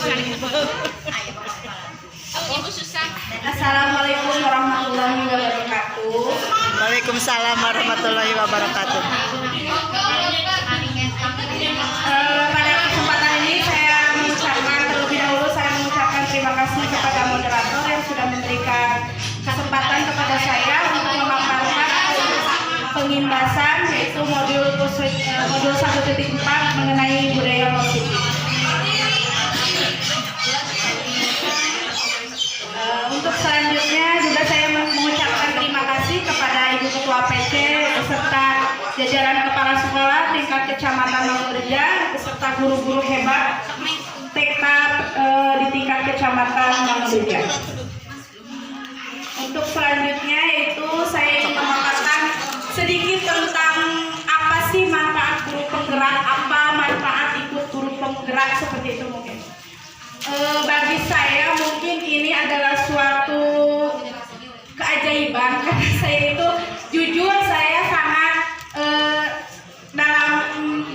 Assalamualaikum warahmatullahi wabarakatuh. Waalaikumsalam warahmatullahi wabarakatuh. Pada kesempatan ini saya mengucapkan terlebih dahulu terima kasih kepada moderator yang sudah memberikan kesempatan kepada saya untuk memaparkan pengimbasan yaitu modul 1.4 mengenai budaya positif. Untuk selanjutnya juga saya mengucapkan terima kasih kepada Ibu Ketua PC beserta jajaran kepala sekolah tingkat Kecamatan Mangunreja beserta guru-guru hebat TK di tingkat Kecamatan Mangunreja. Untuk selanjutnya yaitu saya ingin memaparkan sedikit tentang apa sih manfaat guru penggerak, apa manfaat ikut guru penggerak seperti itu mungkin. Bagi saya mungkin ini adalah suatu keajaiban karena saya itu jujur saya sangat dalam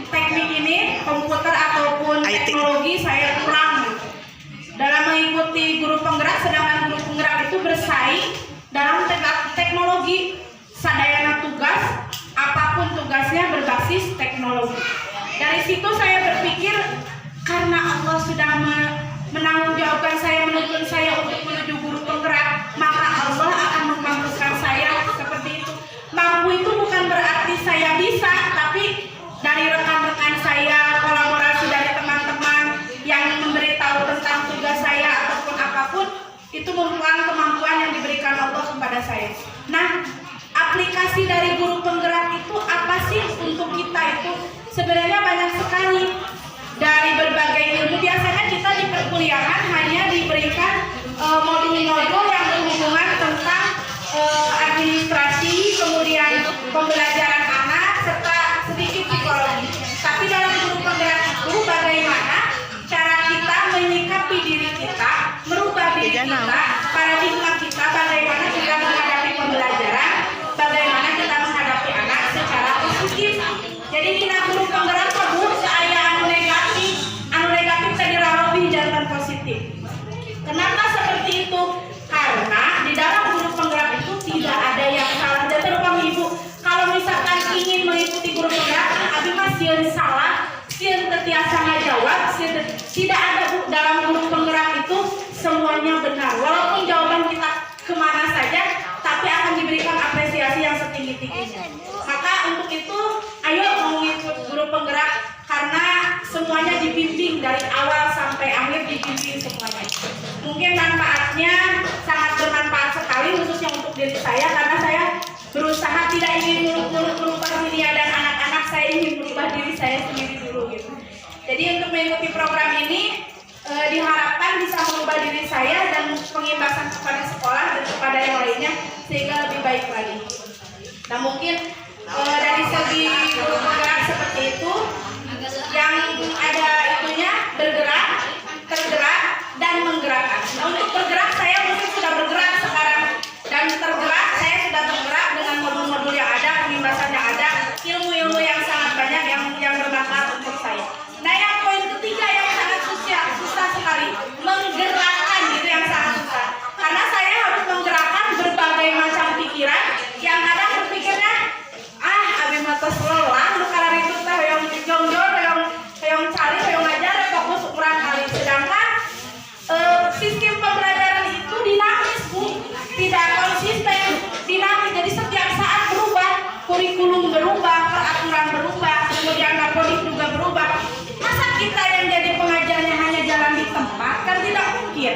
teknik ini komputer ataupun teknologi saya kurang dalam mengikuti guru penggerak, sedangkan guru penggerak itu bersaing dalam teknologi sadayana tugas apapun tugasnya berbasis teknologi. Dari situ saya berpikir karena Allah sudah menanggungjawabkan saya, menuntun saya untuk menuju guru penggerak, maka Allah akan memampukan saya seperti itu. Mampu itu bukan berarti saya bisa, tapi dari rekan-rekan saya, kolaborasi dari teman-teman yang memberitahu tentang tugas saya ataupun apapun, itu merupakan kemampuan yang diberikan Allah kepada saya. Nah, aplikasi dari guru penggerak itu apa sih untuk kita itu? Sebenarnya banyak sekali. Dari berbagai ilmu, biasanya kita di perkuliahan hanya diberikan modul-modul yang berhubungan tentang administrasi, kemudian pembelajaran anak, serta sedikit psikologi. Tapi dalam guru penggerak itu bagaimana cara kita menyikapi diri kita, merubah diri kita, paradigma kita, bagaimana kita menghadapi pembelajaran, bagaimana kita menghadapi anak secara positif. Jadi kita guru penggerak positif. Kenapa seperti itu? Karena di dalam guru penggerak itu tidak ada yang salah. Dan terutama ibu, kalau misalkan ingin mengikuti guru penggerak, tapi masih salah, sieun tetiasa ngajawab, tidak ada bu, dalam guru penggerak itu semuanya benar. Walaupun jawaban kita kemana saja, tapi akan diberikan apresiasi yang setinggi-tingginya. Maka untuk itu, ayo mengikut guru penggerak. Karena semuanya dibimbing dari awal sampai akhir, dibimbing semuanya. Mungkin manfaatnya sangat bermanfaat sekali khususnya untuk diri saya karena saya berusaha tidak ingin muluk-muluk merubah dunia dan anak-anak, saya ingin merubah diri saya sendiri dulu gitu. Jadi untuk mengikuti program ini diharapkan bisa merubah diri saya dan pengimbasan kepada sekolah dan kepada yang lainnya sehingga lebih baik lagi. Nah mungkin dari segi guru penggerak seperti itu, yang ada itunya bergerak, tergerak, dan menggerakkan. Nah, untuk bergerak saya mungkin sudah bergerak sekarang dan tergerak saya sudah tergerak dengan modul-modul yang ada, pengimbasan yang ada, ilmu-ilmu yang sangat banyak yang bermanfaat untuk saya. Nah yang poin ketiga yang sangat susah sekali, menggerakkan gitu yang sangat susah. Karena saya harus menggerakkan berbagai macam pikiran yang kadang berpikirnya abi matos lelah nu kalar itu teh yang jongjor yang cari yang ngajar fokus ukuran kali. Sedangkan sistem pembelajaran itu dinamis bu, tidak konsisten, dinamis. Jadi setiap saat berubah, kurikulum berubah, peraturan berubah, kemudian metode juga berubah. Masa kita yang jadi pengajarnya hanya jalan di tempat kan tidak mungkin.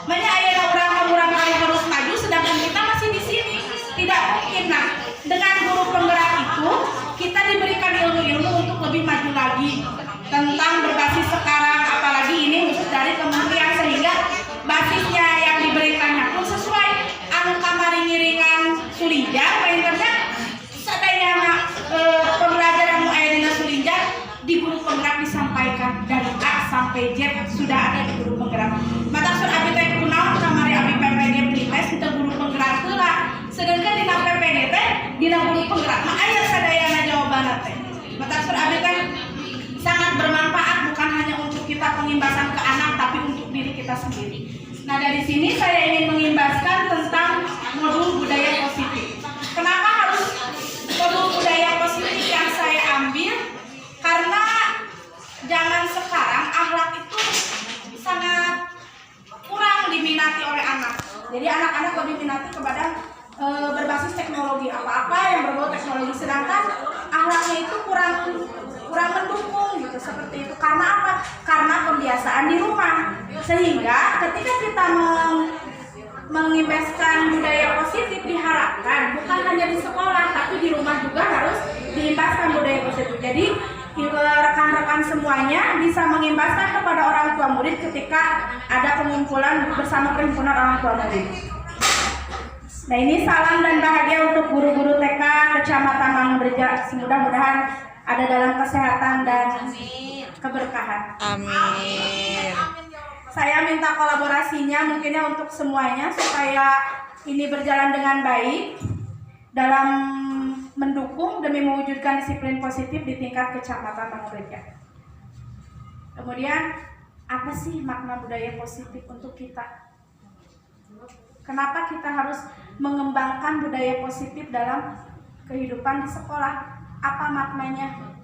Makanya ayah orang kali harus maju, sedangkan kita masih di sini, tidak mungkin. Nah dengan guru penggerak itu kita diberikan ilmu-ilmu untuk lebih maju lagi tentang berbasis sekarang, apalagi ini khusus dari kementerian sehingga basisnya yang diberikannya pun sesuai anu kamari ngiringan sulinja painternya sadaya pembelajaran nu aya dina sulinja di guru penggerak disampaikan dari A sampai Z sudah ada di guru penggerak. Mata sur abi teh kunaon kamari abi PPG Primes kita guru penggerak heula. Sedangkan dina PPG teh dina guru penggerak mah aya sadayana jawabanna teh. Mata sur abi teh sangat bermanfaat bukan hanya untuk kita pengimbasan ke anak tapi untuk Nah, di sini saya ingin mengimbaskan tentang modul budaya positif. Kenapa harus modul budaya positif yang saya ambil? Karena zaman sekarang akhlak itu sangat kurang diminati oleh anak. Jadi anak-anak lebih minati kepada berbasis teknologi, apa-apa yang berbau teknologi, sedangkan akhlaknya itu kurang mendukung gitu, seperti itu. Karena apa? Karena pembiasaan di rumah. Sehingga ketika kita mengimbaskan budaya positif, diharapkan bukan hanya di sekolah tapi di rumah juga harus diimbaskan budaya positif. Jadi rekan-rekan semuanya bisa mengimbaskan kepada orang tua murid ketika ada pengumpulan bersama perhimpunan orang tua murid. Nah, ini salam dan bahagia untuk guru-guru TK Kecamatan Mangunreja. Mudah-mudahan ada dalam kesehatan dan keberkahan. Amin. Saya minta kolaborasinya mungkinnya untuk semuanya supaya ini berjalan dengan baik dalam mendukung demi mewujudkan disiplin positif di tingkat Kecamatan Mangunreja. Kemudian, apa sih makna budaya positif untuk kita? Kenapa kita harus mengembangkan budaya positif dalam kehidupan di sekolah? Apa maknanya?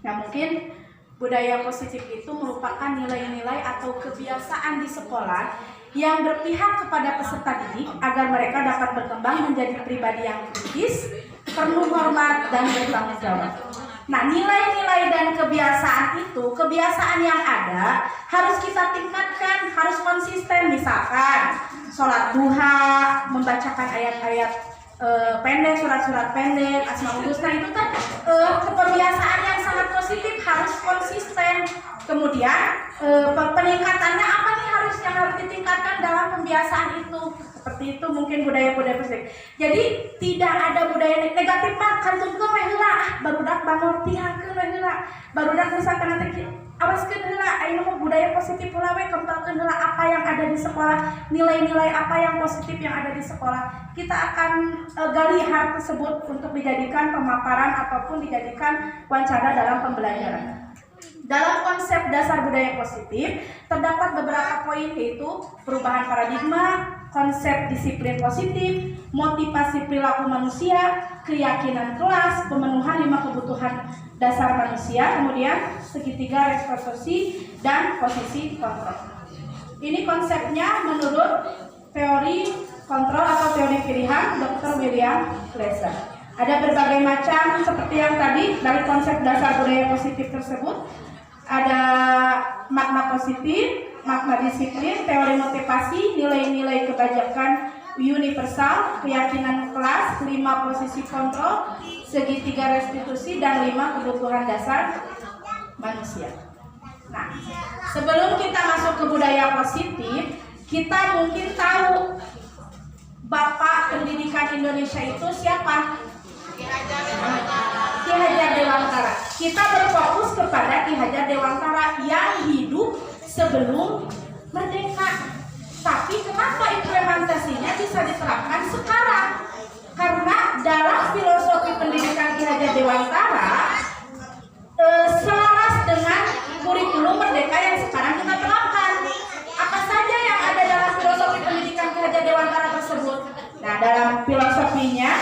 Nah, mungkin budaya positif itu merupakan nilai-nilai atau kebiasaan di sekolah yang berpihak kepada peserta didik agar mereka dapat berkembang menjadi pribadi yang kritis, penuh hormat, dan bertanggung jawab. Nah, nilai-nilai dan kebiasaan itu, kebiasaan yang ada harus kita tingkatkan, harus konsisten. Misalkan sholat duha, membacakan ayat-ayat pendek, surat-surat pendek, Asmaul Husna, itu kan kebiasaan yang sangat positif, harus konsisten. Kemudian peningkatannya apa nih yang harus ditingkatkan dalam pembiasaan itu? Seperti itu mungkin budaya-budaya positif. Jadi tidak ada budaya negatif, Pak. Kantun ke heula, barudak bangor tiangkeun heula. Barudak misalkan nanti awaskeun heula, aya mah budaya positif heula we, kempelkeun heula apa yang ada di sekolah, nilai-nilai apa yang positif yang ada di sekolah. Kita akan gali hal tersebut untuk dijadikan pemaparan ataupun dijadikan wawancara dalam pembelajaran. Dalam konsep dasar budaya positif terdapat beberapa poin, yaitu perubahan paradigma, konsep disiplin positif, motivasi perilaku manusia, keyakinan kelas, pemenuhan 5 kebutuhan dasar manusia, kemudian segitiga restoratif dan posisi kontrol. Ini konsepnya menurut teori kontrol atau teori pilihan Dr. William Glasser. Ada berbagai macam seperti yang tadi dari konsep dasar budaya positif tersebut. Ada makna positif, makna disiplin, teori motivasi, nilai-nilai kebijakan universal, keyakinan kelas, 5 posisi kontrol, segitiga restitusi, dan 5 kebutuhan dasar manusia. Nah, sebelum kita masuk ke budaya positif, kita mungkin tahu Bapak Pendidikan Indonesia itu siapa? Ki Hajar Dewantara. Kita berfokus kepada Ki Hajar Dewantara yang hidup sebelum merdeka. Tapi kenapa implementasinya bisa diterapkan sekarang? Karena dalam filosofi pendidikan Ki Hajar Dewantara selaras dengan kurikulum merdeka yang sekarang kita terapkan. Apa saja yang ada dalam filosofi pendidikan Ki Hajar Dewantara tersebut? Nah, dalam filosofinya,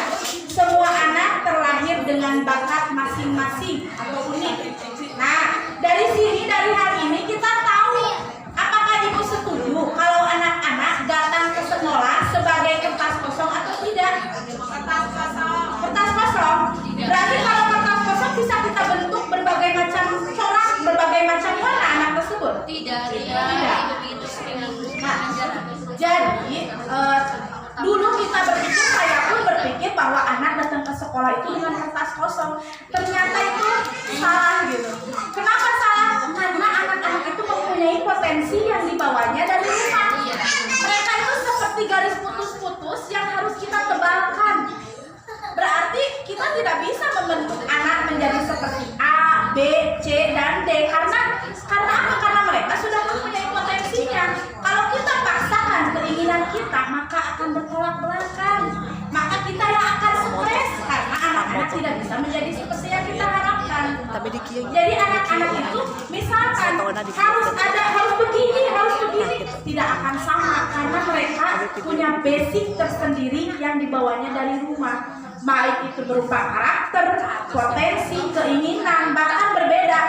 semua anak terlahir dengan bakat masing-masing atau unik. Nah, dari hal ini kita tahu, apakah Ibu setuju kalau anak-anak datang ke sekolah sebagai kertas kosong atau tidak? Kertas kosong. Berarti kalau kertas kosong bisa kita bentuk berbagai macam corak, berbagai macam warna anak tersebut? Tidak. Nah, jadi dulu kita berpikir, saya pun berpikir bahwa anak datang ke sekolah itu dengan kertas kosong. Ternyata itu salah gitu. Kenapa salah? Karena anak-anak itu mempunyai potensi yang dibawanya dari rumah. Mereka itu seperti garis putus-putus yang harus kita tebalkan. Berarti kita tidak bisa membentuk anak menjadi seperti A, B, C, dan D. Karena apa? Karena mereka sudah mempunyai potensinya. Kalau kita paksakan keinginan kita, maka akan bertolak belakang. Maka kita yang akan stres karena anak-anak tidak bisa menjadi seperti yang kita harapkan. Tapi di kieu. Jadi anak-anak itu misalkan harus begini, tidak akan sama karena mereka punya basic tersendiri yang dibawanya dari rumah. Baik itu berupa karakter, potensi, keinginan, bahkan berbeda.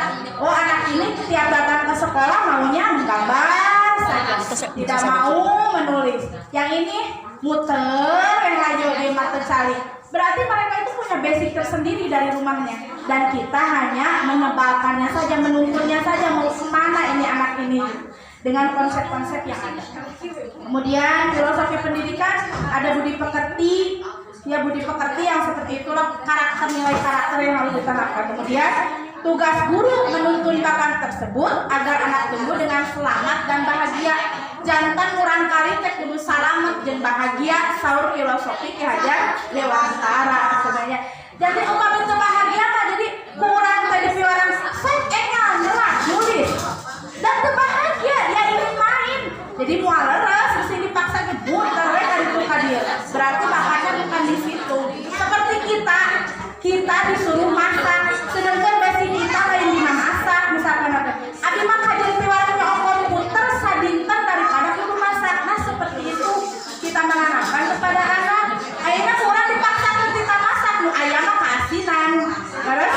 Oh, anak ini setiap datang ke sekolah maunya menggambar saja, tidak mau menulis. Yang ini muter, yang laju di mata cari. Berarti mereka itu punya basic tersendiri dari rumahnya. Dan kita hanya menebalkannya saja, menuntunnya saja mau kemana ini anak ini dengan konsep-konsep yang ada. Kemudian filosofi pendidikan ada budi pekerti. Ya, budi pekerti yang seperti itulah karakter, nilai karakter yang harus ditanamkan. Kemudian tugas guru menuntun bakat tersebut agar anak tumbuh dengan selamat dan bahagia. Jantan murang kali teh kudu salamet jeung bahagia saur filosofi Ki Hajar Dewantara sebenarnya. Jadi upami teu bahagia mah jadi kurang teh dipiwaran sok engal nyerah nulis. Dan teu bahagia dia ingin main. Jadi moal leres mesti dipaksa gebur taruh ka ditu ka dieu. Berarti bakatnya bukan di situ. Seperti kita disuruh masak, sedangkan basic kita lain dina masak misalkan apa. Abi mah kajian piwaran nyokot komputer sadinten daripada kudu masak. Nah seperti itu kita menanamkan kepada anak. Ayeuna kurang dipaksa kita masak, nu aya mah kaasinan. Terus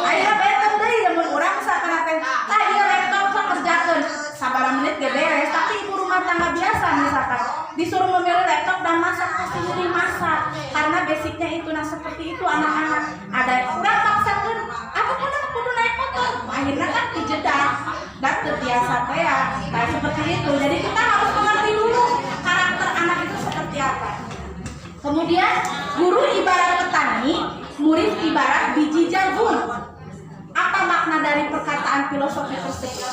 ayeuna beten deui lamun urang misalkan teh tah ieu laptop sok kerjakeun sabaraha menit ge beres, tapi ibu rumah tangga biasa misalkan disuruh memilih laptop dan masak pasti jadi masak karena basicnya itu. Nah seperti itu anak-anak ada kurang paksakeun aku kudu naik motor akhirnya kan dijedak dan terbiasa ya. Nah seperti itu, jadi kita harus mengerti dulu karakter anak itu seperti apa. Kemudian guru ibarat petani, murid ibarat biji jagung. Apa makna dari perkataan filosofi tersebut?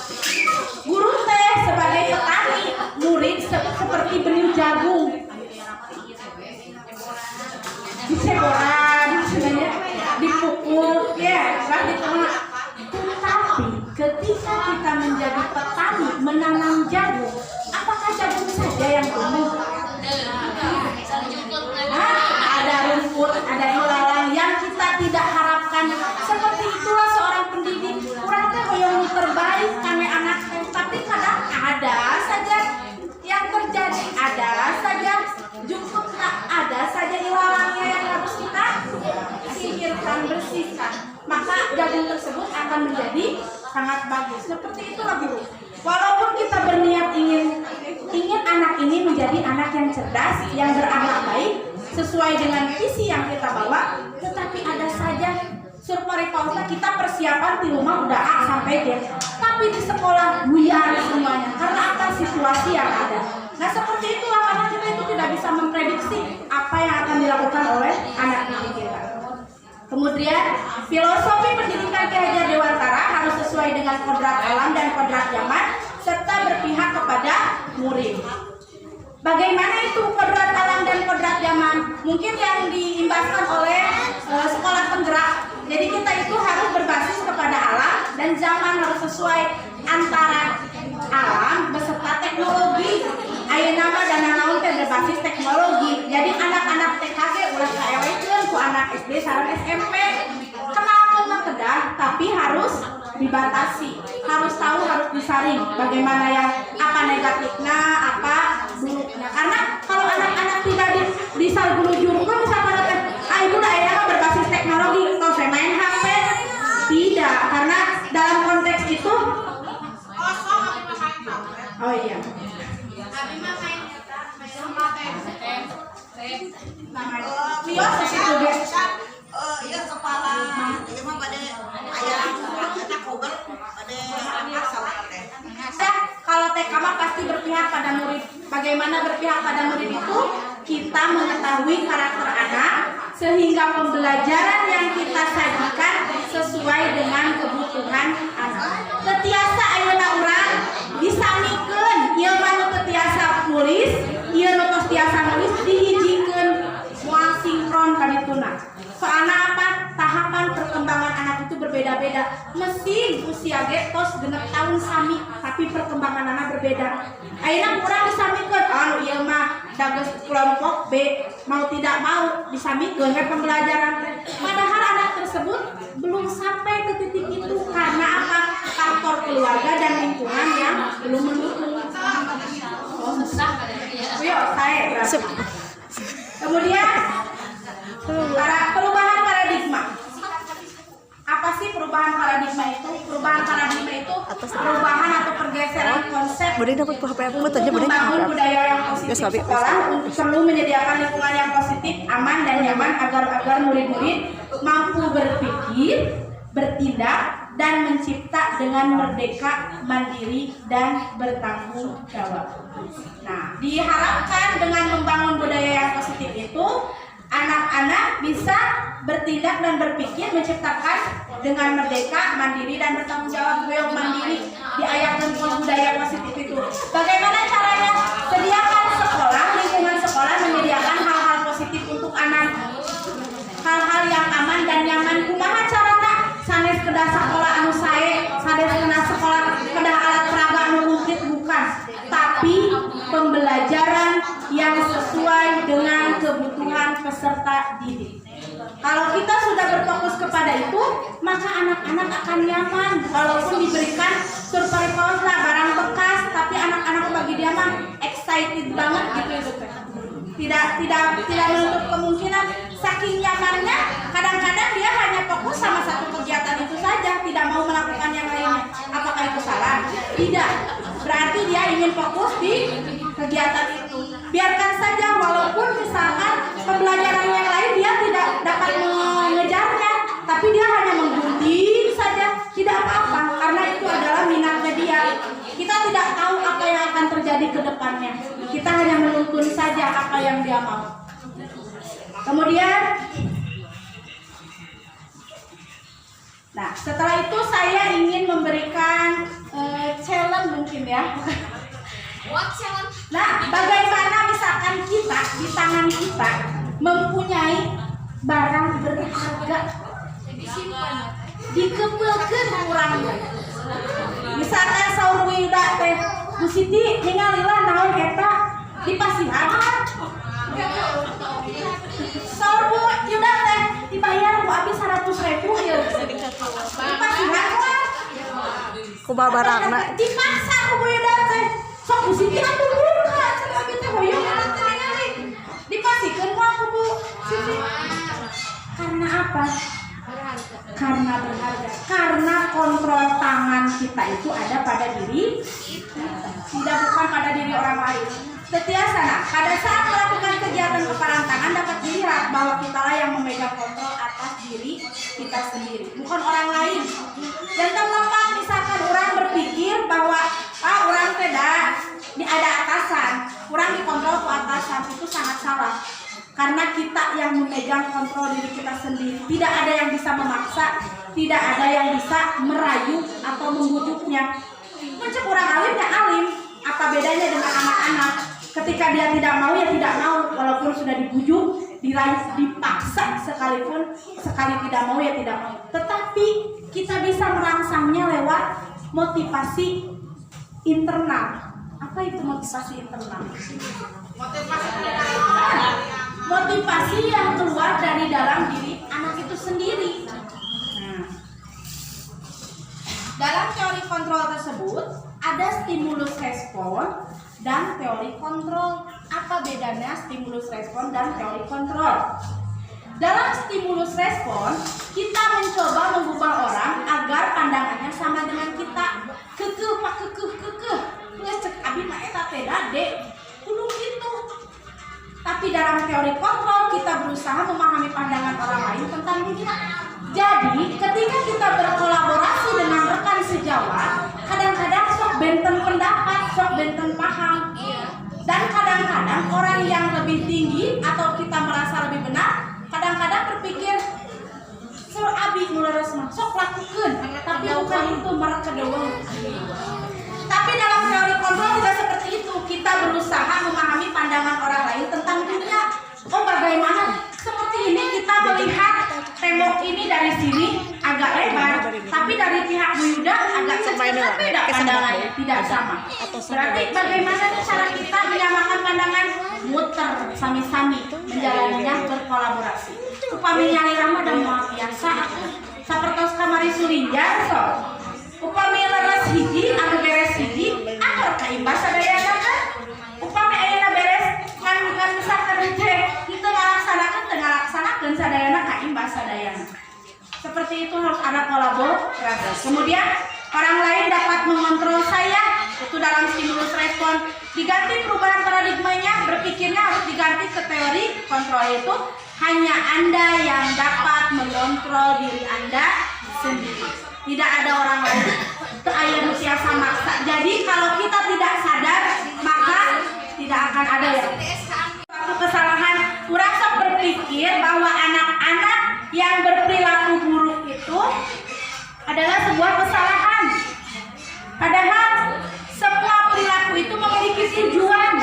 Guru teh sebagai petani, murid seperti benih jagung. Diceboran, sebenarnya dipukul, ya, di tengah. Tetapi ketika kita menjadi petani, menanam jagung, apakah jagung saja yang tumbuh? Ada rumput, ada ilalang yang kita tidak harapkan. Seperti itulah seorang pendidik. Kurang teh hoyong terbaik kami anak, tapi kadang ada saja yang terjadi, ada saja cukup tak ada saja ilalangnya yang harus kita singkirkan, bersihkan. Maka jagung tersebut akan menjadi sangat bagus. Seperti itulah guru. Walaupun kita berniat ingin anak ini menjadi anak yang cerdas, yang berakhlak baik, sesuai dengan visi yang kita bawa, tetapi ada saja surpari pausa kita persiapan di rumah udah A sampai D, tapi di sekolah buyar semuanya karena apa? Situasi yang ada. Nah seperti itulah karena kita itu tidak bisa memprediksi apa yang akan dilakukan oleh anak didik kita. Kemudian filosofi pendidikan Ki Hajar Dewantara harus sesuai dengan kodrat alam dan kodrat zaman serta berpihak kepada murid. Bagaimana itu kodrat alam dan kodrat zaman? Mungkin yang diimbaskan oleh sekolah penggerak. Jadi kita itu harus berbasis kepada alam dan zaman harus sesuai antara alam beserta teknologi. Ayeuna mah dana naon teh berbasis teknologi. Jadi anak-anak TKG ulah kaewekeun ku anak SD sareng SMP. Kenalkeun mah kedah, tapi harus dibatasi. Harus tahu, harus disaring bagaimana yang apa negatifnya, apa buruknya. Karena kalau anak-anak tidak disalgulujurkan misalkan ibu ayeuna mah berbasis teknologi, kalau saya main HP tidak, karena dalam konteks itu oh iya. Vios di situ guys. Iya kepala. Iya mah pada aya kita cover pada kalau TK mah pasti berpihak pada murid. Bagaimana berpihak pada murid itu? Kita mengetahui karakter anak sehingga pembelajaran yang kita sajikan sesuai dengan kebutuhan anak. Tetiasa ayeuna urang disamikeun ieu mah nu tetiasa nulis, ieu nu tos tiasa nulis dihijikeun moal sinkron ka dituna. Soalna apa? Tahapan perkembangan anak itu berbeda-beda. beda. Mesin usia ge tos 6 tahun sami, tapi perkembanganna berbeda. Ayeuna kurang disamikeun, anu ieu mah dages kelompok B, mau tidak mau disamikeun we pembelajaran teh. Padahal anak tersebut belum sampai ke titik itu karena apa? Faktor keluarga dan lingkungan yang belum mendukung. Oh, susah. Yuk, saya. Kemudian perubahan paradigma. Apa sih perubahan paradigma itu? Perubahan paradigma itu perubahan atau pergeseran konsep untuk membangun budaya yang positif di sekolah untuk perlu menyediakan lingkungan yang positif, aman dan nyaman agar murid-murid mampu berpikir, bertindak, dan mencipta dengan merdeka, mandiri, dan bertanggung jawab. Nah, diharapkan dengan membangun budaya yang positif itu, anak-anak bisa bertindak dan berpikir, menciptakan dengan merdeka, mandiri, dan bertanggung jawab. Yang mandiri diayakan budaya positif itu. Bagaimana caranya? Sediakan sekolah, lingkungan sekolah menyediakan hal-hal positif untuk anak. Hal-hal yang aman dan nyaman. Kumaha carana? Sanes kedah sekolah anu sae, sanes kedah sekolah kedah alat peraga anu komplit bukan, tapi pembelajaran yang sesuai dengan kebutuhan peserta didik. Kalau kita sudah berfokus kepada itu, maka anak-anak akan nyaman. Walaupun diberikan surprise lah barang bekas, tapi anak-anak bagi dia mah excited banget gitu. Tidak menutup kemungkinan saking nyamannya, kadang-kadang dia hanya fokus sama satu kegiatan itu saja, tidak mau melakukan yang lainnya. Apakah itu salah? Tidak. Berarti dia ingin fokus di kegiatan itu. Biarkan saja, walaupun misalkan pembelajaran yang lain dia tidak dapat mengejarnya, tapi dia hanya menggunting saja, tidak apa-apa, karena itu adalah minatnya dia. Kita tidak tahu apa yang akan terjadi ke depannya. Kita hanya menuntun saja apa yang dia mau. Kemudian, nah setelah itu saya ingin memberikan challenge mungkin ya. What challenge? Nah, bagaimana misalkan kita di tangan kita mempunyai barang berharga, dikepelkeun urang. Misalkan saur wida teh, Bu Siti ningalila naon eta di pasihan. Saur Bu Yuda teh dibayar ku abi 100.000 ieu. Di pasihan kan? Kumaha barangna? Dipaksa ku Bu Yuda teh. Sok Bu Siti atuh buka, cenah abi teh hoyong eta teh ningali. Dipasikeun ku Bu Siti. Karena apa? Karena berharga. Karena kontrol tangan kita itu ada pada diri kita, tidak bukan pada diri orang lain. Setiasana, pada saat melakukan kegiatan keparantangan dapat dilihat bahwa kitalah yang memegang kontrol atas diri kita sendiri, bukan orang lain. Dan terlepas misalkan orang berpikir bahwa orang tidak ada atasan, orang dikontrol ke atasan, itu sangat salah. Karena kita yang memegang kontrol diri kita sendiri, tidak ada yang bisa memaksa, tidak ada yang bisa merayu atau membujuknya. Macam orang alim ya alim, apa bedanya dengan anak-anak? Ketika dia tidak mau ya tidak mau, walaupun sudah dibujuk, dirayu, dipaksa sekalipun, sekali tidak mau ya tidak mau. Tetapi kita bisa merangsangnya lewat motivasi internal. Apa itu motivasi internal? Motivasi yang keluar dari dalam diri anak itu sendiri. Nah, dalam teori kontrol tersebut ada stimulus respon dan teori kontrol. Apa bedanya stimulus respon dan teori kontrol? Dalam stimulus respon, kita mencoba mengubah orang agar pandangannya sama dengan kita. Kekeh pak kekeh. Geus cek abi mah eta teh dade. Kudu kitu. Tapi dalam teori kontrol kita berusaha memahami pandangan orang lain tentang diri. Jadi ketika kita berkolaborasi dengan rekan sejawat, kadang-kadang sok benten pendapat, sok benten paham. Dan kadang-kadang orang yang lebih tinggi atau kita merasa lebih benar, kadang-kadang berpikir sur abi nuleres mah sok lakukeun, tapi bukan itu merek kedeueung. Tapi dalam teori kontrol tidak seperti itu. Kita berusaha memahami pandangan orang lain tentang dunia. Oh bagaimana? Seperti ini kita melihat tembok ini dari sini agak lebar, tapi dari pihak Bu Yuda agak kecil kan beda pandangannya, tidak sama. Berarti bagaimana cara kita menyamakan pandangan, muter sami-sami menjalaninya berkolaborasi. Upami nyali rama dan moal biasa sapertos kamari surinja so. Upami leres hiji anu beres hiji akor kaimbas sadayana kan. Upami ayeuna beres ngan misalkan teh kitu ngalaksanakeun sadayana kaimbas sadayana. Seperti itu harus ada kolaborasi. Kemudian orang lain dapat mengontrol saya, itu dalam stimulus respon. Diganti perubahan paradigmanya, berpikirnya harus diganti ke teori kontrol, itu hanya Anda yang dapat mengontrol diri Anda sendiri. Tidak ada orang lain. Itu ayat tiasa maksa. Jadi kalau kita tidak sadar, maka tidak akan ada yang satu kesalahan. Kurang sok berpikir bahwa anak-anak yang berperilaku buruk itu adalah sebuah kesalahan. Padahal semua perilaku itu memiliki tujuan.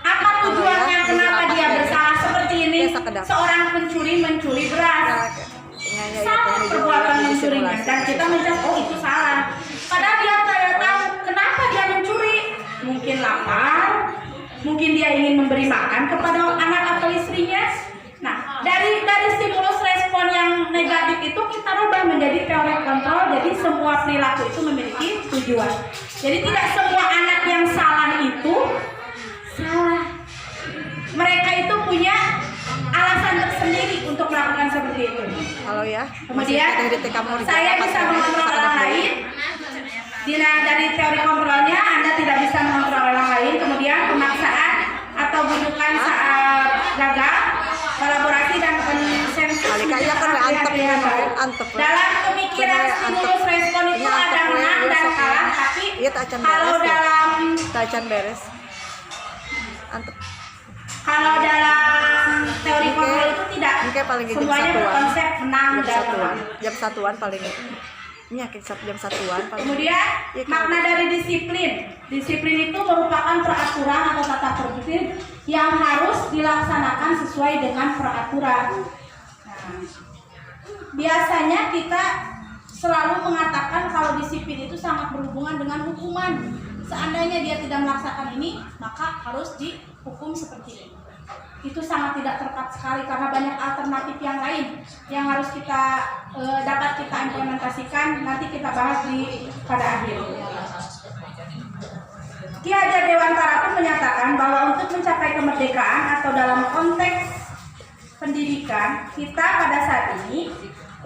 Apa tujuannya? Kenapa dia bersalah seperti ini? Seorang pencuri mencuri beras. Salah perbuatan mencurinya dan kita mencap oh itu salah. Padahal dia tidak tahu kenapa dia mencuri. Mungkin lapar, mungkin dia ingin memberi makan kepada anak atau istrinya. Nah, dari stimulus respon yang negatif itu kita rubah menjadi teori kontrol. Jadi semua perilaku itu memiliki tujuan. Jadi tidak semua anak yang salah itu salah. Mereka itu punya alasan tersendiri untuk melakukan seperti itu. Halo ya. Kemudian saya bisa mengontrol orang lain. Dari teori kontrolnya Anda tidak bisa mengontrol orang lain. Kemudian pemaksaan atau bujukan saat gagal, kolaborasi dan konsensus. Dalam pemikiran stimulus respon itu ada menang dan kalah, tapi kalau dalam teori kontrol itu tidak. Semuanya berkonsep menang dan kalah. Jam satuan paling ini jam satuan paling. Kemudian makna dari disiplin. Disiplin itu merupakan peraturan atau tata tertib yang harus dilaksanakan sesuai dengan peraturan. Nah, biasanya kita selalu mengatakan kalau disiplin itu sangat berhubungan dengan hukuman. Seandainya dia tidak melaksanakan ini, maka harus dihukum seperti ini. Itu sangat tidak tepat sekali karena banyak alternatif yang lain yang harus kita dapat kita implementasikan. Nanti kita bahas pada akhir. Ki Hajar Dewantara pun menyatakan bahwa untuk mencapai kemerdekaan atau dalam konteks pendidikan kita pada saat ini,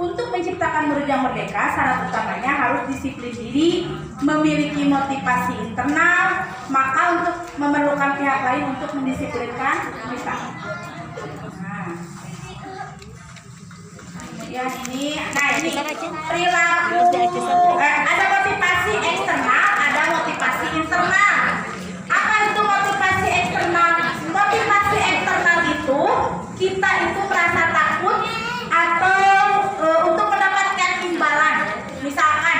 untuk menciptakan murid yang merdeka, syarat utamanya harus disiplin diri, memiliki motivasi internal, maka untuk memerlukan pihak lain untuk mendisiplinkan kita. Nah, kemudian ini perilaku, ada motivasi eksternal, ada motivasi internal. Apa itu motivasi eksternal? Motivasi eksternal itu kita itu merasa takut atau untuk mendapatkan imbalan. Misalkan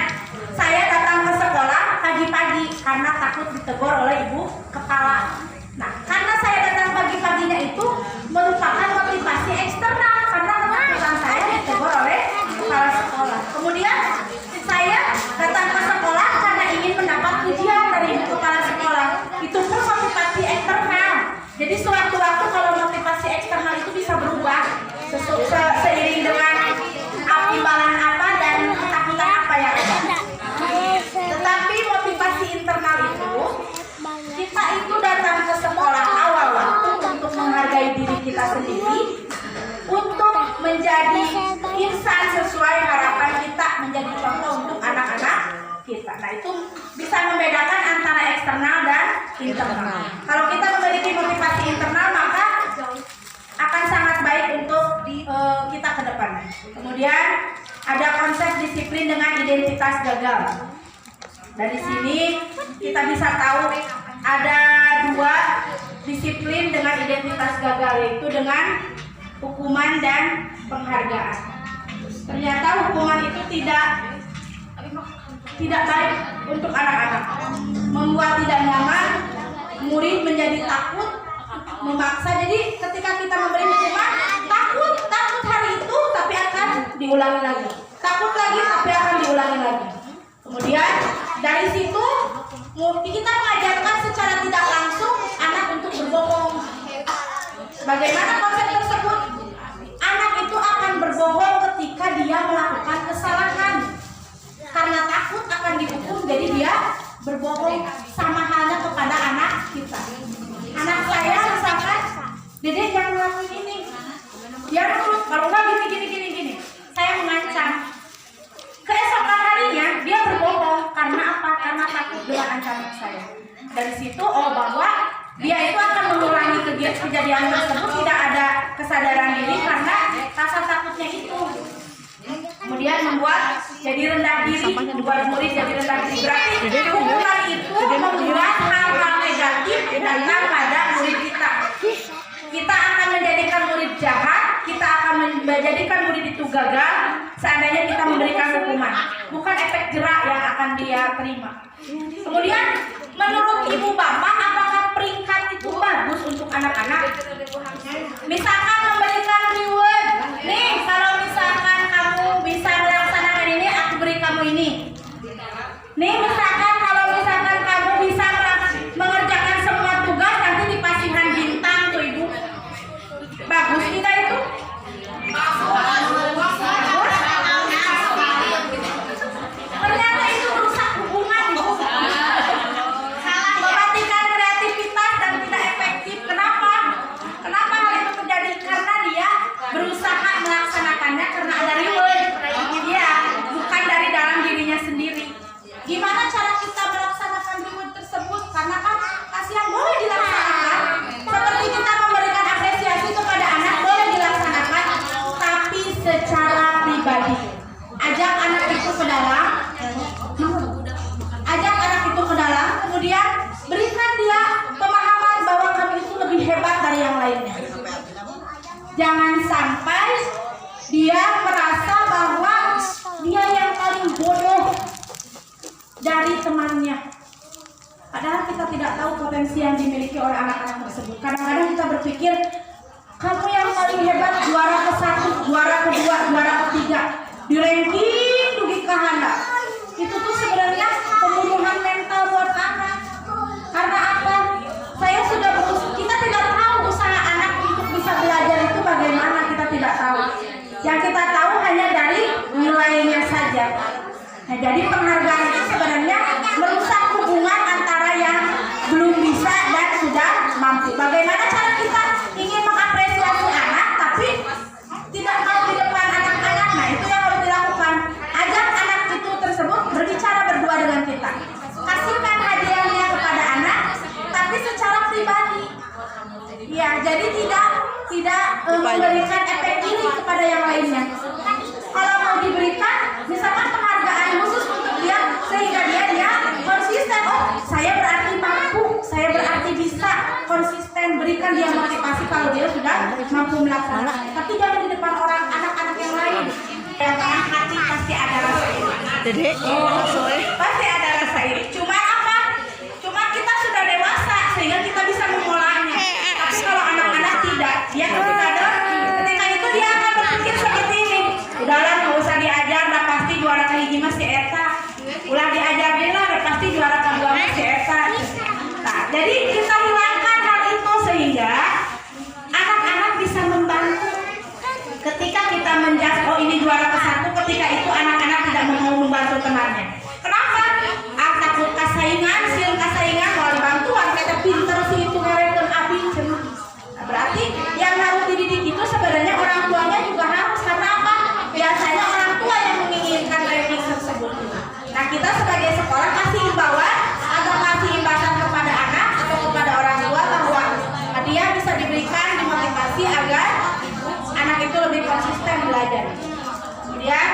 saya datang ke sekolah pagi-pagi karena takut ditegur oleh ibu kepala. Nah, karena saya datang pagi-paginya itu merupakan motivasi eksternal karena ketakutan saya ditegur oleh kepala sekolah. Kemudian saya datang ke sekolah karena ingin mendapat pujian dari ibu kepala sekolah. Itu pun motivasi eksternal. Jadi sewaktu-waktu kalau motivasi eksternal itu bisa berubah seiring dengan imbalan apa dan ketakutan apa yang ada. Tetapi motivasi internal itu kita itu datang ke sekolah awal waktu untuk menghargai diri kita sendiri, untuk menjadi insan sesuai harapan kita, menjadi contoh untuk anak-anak kita. Nah, itu bisa membedakan antara eksternal dan internal. Kalau kita memiliki motivasi internal, maka akan sangat baik untuk kita ke depan. Kemudian ada konsep disiplin dengan identitas gagal. Dari sini kita bisa tahu ada dua disiplin dengan identitas gagal, yaitu dengan hukuman dan penghargaan. Ternyata hukuman itu tidak baik untuk anak-anak, membuat tidak nyaman, murid menjadi takut, memaksa. Jadi ketika kita memberi hukuman, takut hari itu tapi akan diulangi lagi. Takut takut lagi tapi akan diulangi lagi. Kemudian dari situ kita mengajarkan secara tidak langsung anak untuk berbohong. Bagaimana konsep tersebut? Anak itu akan berbohong ketika dia melakukan kesalahan. Karena takut akan dihukum, jadi dia berbohong. Sama halnya kepada anak kita. Anak saya misalkan, Dede jangan ngelakuin ini. Dia nurut, kalau enggak gini. Saya mengancam. Keesokan harinya dia berbohong. Karena apa? Karena takut dengan ancaman saya. Dari situ bahwa dia itu akan mengulangi kejadian tersebut, tidak ada kesadaran diri karena rasa takutnya itu. Kemudian membuat jadi rendah diri, membuat murid jadi rendah diri. Berarti hukuman itu membuat hal-hal negatif datang pada murid kita. Kita akan menjadikan murid jahat, kita akan menjadikan murid itu gagal seandainya kita memberikan hukuman. Bukan efek jerak yang akan dia terima. Kemudian menurut ibu bapak, apakah peringkat itu bagus untuk anak-anak? Misalkan memberikan reward. Nih, kalau misalkan kamu bisa melaksanakan ini, aku beri kamu ini. Nih, misalkan kalau misalkan kamu bisa mengerjakan semua tugas, nanti dipasihkan bintang tuh ibu. Bagus tidak itu? Ternyata itu merusak hubungan ibu. Mematikan kreativitas dan tidak efektif. Kenapa? Kenapa hal itu terjadi? Karena dia berusaha melaksanakannya karena ada reward. Dia bukan dari dalam dirinya sendiri. Gimana cara kita melaksanakan reward tersebut? Karena kan kasihan boleh dilaksanakan. Seperti kita memberikan apresiasi kepada anak boleh dilaksanakan, tapi secara pribadi. Ajak anak itu ke dalam. Ajak anak itu ke dalam, kemudian berikan dia pemahaman bahwa kamu itu lebih hebat dari yang lainnya. Jangan sampai dia merasa bahwa dia yang paling bodoh dari temannya. Padahal kita tidak tahu potensi yang dimiliki oleh anak-anak tersebut. Kadang-kadang kita berpikir, kamu yang paling hebat, juara ke-1, juara ke-2, juara ke-3, di ranking dugi kahanda. Itu tuh sebenarnya pembunuhan mental buat anak. Karena apa? Saya sudah berusaha, kita tidak tahu usaha anak untuk bisa belajar itu bagaimana, kita tidak tahu. Yang kita tahu hanya dari nilainya saja. Nah, jadi penghargaan itu sebenarnya merusak hubungan antara yang belum bisa dan sudah mampu. Bagaimana cara kita ingin mengapresiasi anak tapi tidak mau di depan anak-anak? Nah, itu yang harus dilakukan. Ajak anak itu tersebut berbicara berdua dengan kita. Kasihkan hadiahnya kepada anak, tapi secara pribadi. Ya, jadi tidak memberikan efek diri kepada yang lainnya. Kalau mau diberikan, misalkan penghargaan khusus untuk dia, sehingga dia konsisten. Oh, saya berarti mampu, saya berarti bisa konsisten. Berikan dia motivasi kalau dia sudah mampu melaksanakan. Tapi jangan di depan orang anak-anak yang lain. Yang hati pasti ada rasa iri. Dede, Pasti ada rasa iri. Cuma apa? Cuma kita sudah dewasa sehingga kita bisa mengolahnya. Tapi kalau anak-anak tidak, dia ketika itu dia akan berpikir seperti ini. Udahlah, nggak usah diajar, dah pasti juara kahiji masih eta. Ulah diajarin lah, dah pasti juara kedua masih eta. Nah, jadi kita hilangkan hal itu sehingga anak-anak bisa membantu. Ketika kita menjudge, oh ini juara ke-1, ketika itu anak-anak tidak mau membantu temannya. Kenapa? Takut kasaingan, siang kasaingan, mau dibantuan, kita pinter sih itu ngerekan abis. Nah, berarti yang harus dididik itu sebenarnya orang tuanya juga harus. Karena apa? Biasanya orang tua yang menginginkan ranking tersebut. Nah, kita sebagai sekolah kasih imbauan atau kasih imbasan kepada anak atau kepada orang tua bahwa dia bisa diberikan dimotivasi agar anak itu lebih konsisten belajar. Kemudian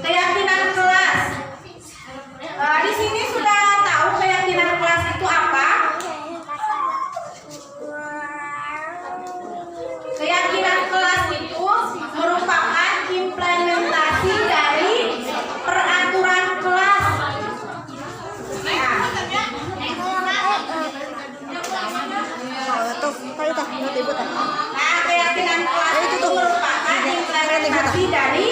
keyakinan kelas. Di sini sudah tahu keyakinan kelas itu apa? Keyakinan kelas itu merupakan implementasi dari peraturan kelas. Nah, keyakinan kelas itu merupakan implementasi dari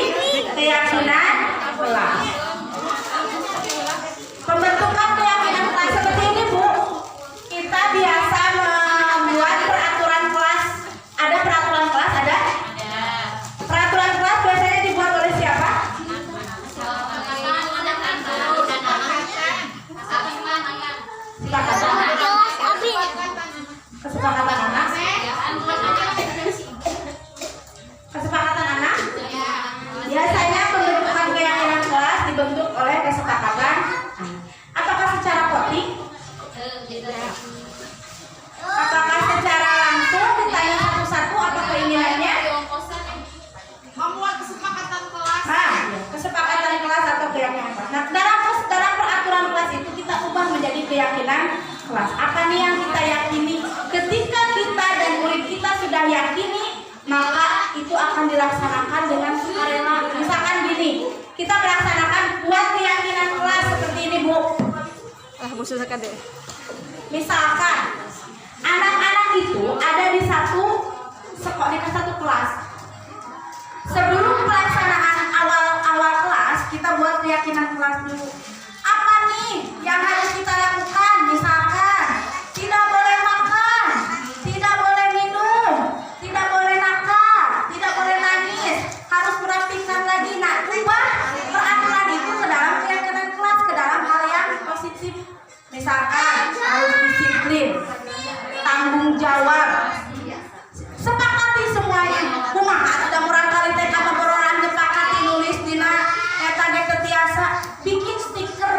Kesepakatan anak? Kesepakatan anak? Biasanya pembentukan keyakinan kelas dibentuk oleh kesepakatan anak. Apakah secara voting? Apakah secara langsung ditanya satu-satu apa keinginannya? Membuat kesepakatan kelas. Nah, kesepakatan kelas atau keyakinan kelas. Nah, dalam peraturan kelas itu kita ubah menjadi keyakinan kelas. Apa nih yang kita yakini? Ketika kita dan murid kita sudah yakini, maka itu akan dilaksanakan dengan sukarela. Misalkan gini, kita melaksanakan buat keyakinan kelas seperti ini, Bu. Bu susahkan deh. Misalkan anak-anak itu ada di satu kelas. Sebelum pelaksanaan awal kelas, kita buat keyakinan kelas dulu. Apa nih yang harus kita lakukan? Misalkan tidak boleh makan, tidak boleh minum, tidak boleh nakal, tidak boleh nangis, harus merapikan lagi. Nah, ubah peraturan itu ke dalam keyakinan kelas, ke dalam hal yang positif. Misalkan harus disiplin, tanggung jawab. Sepakati semuanya. Kumaha ada murang kali teh apa bororan sepakati nulis dina eta ge tetiasa bikin stiker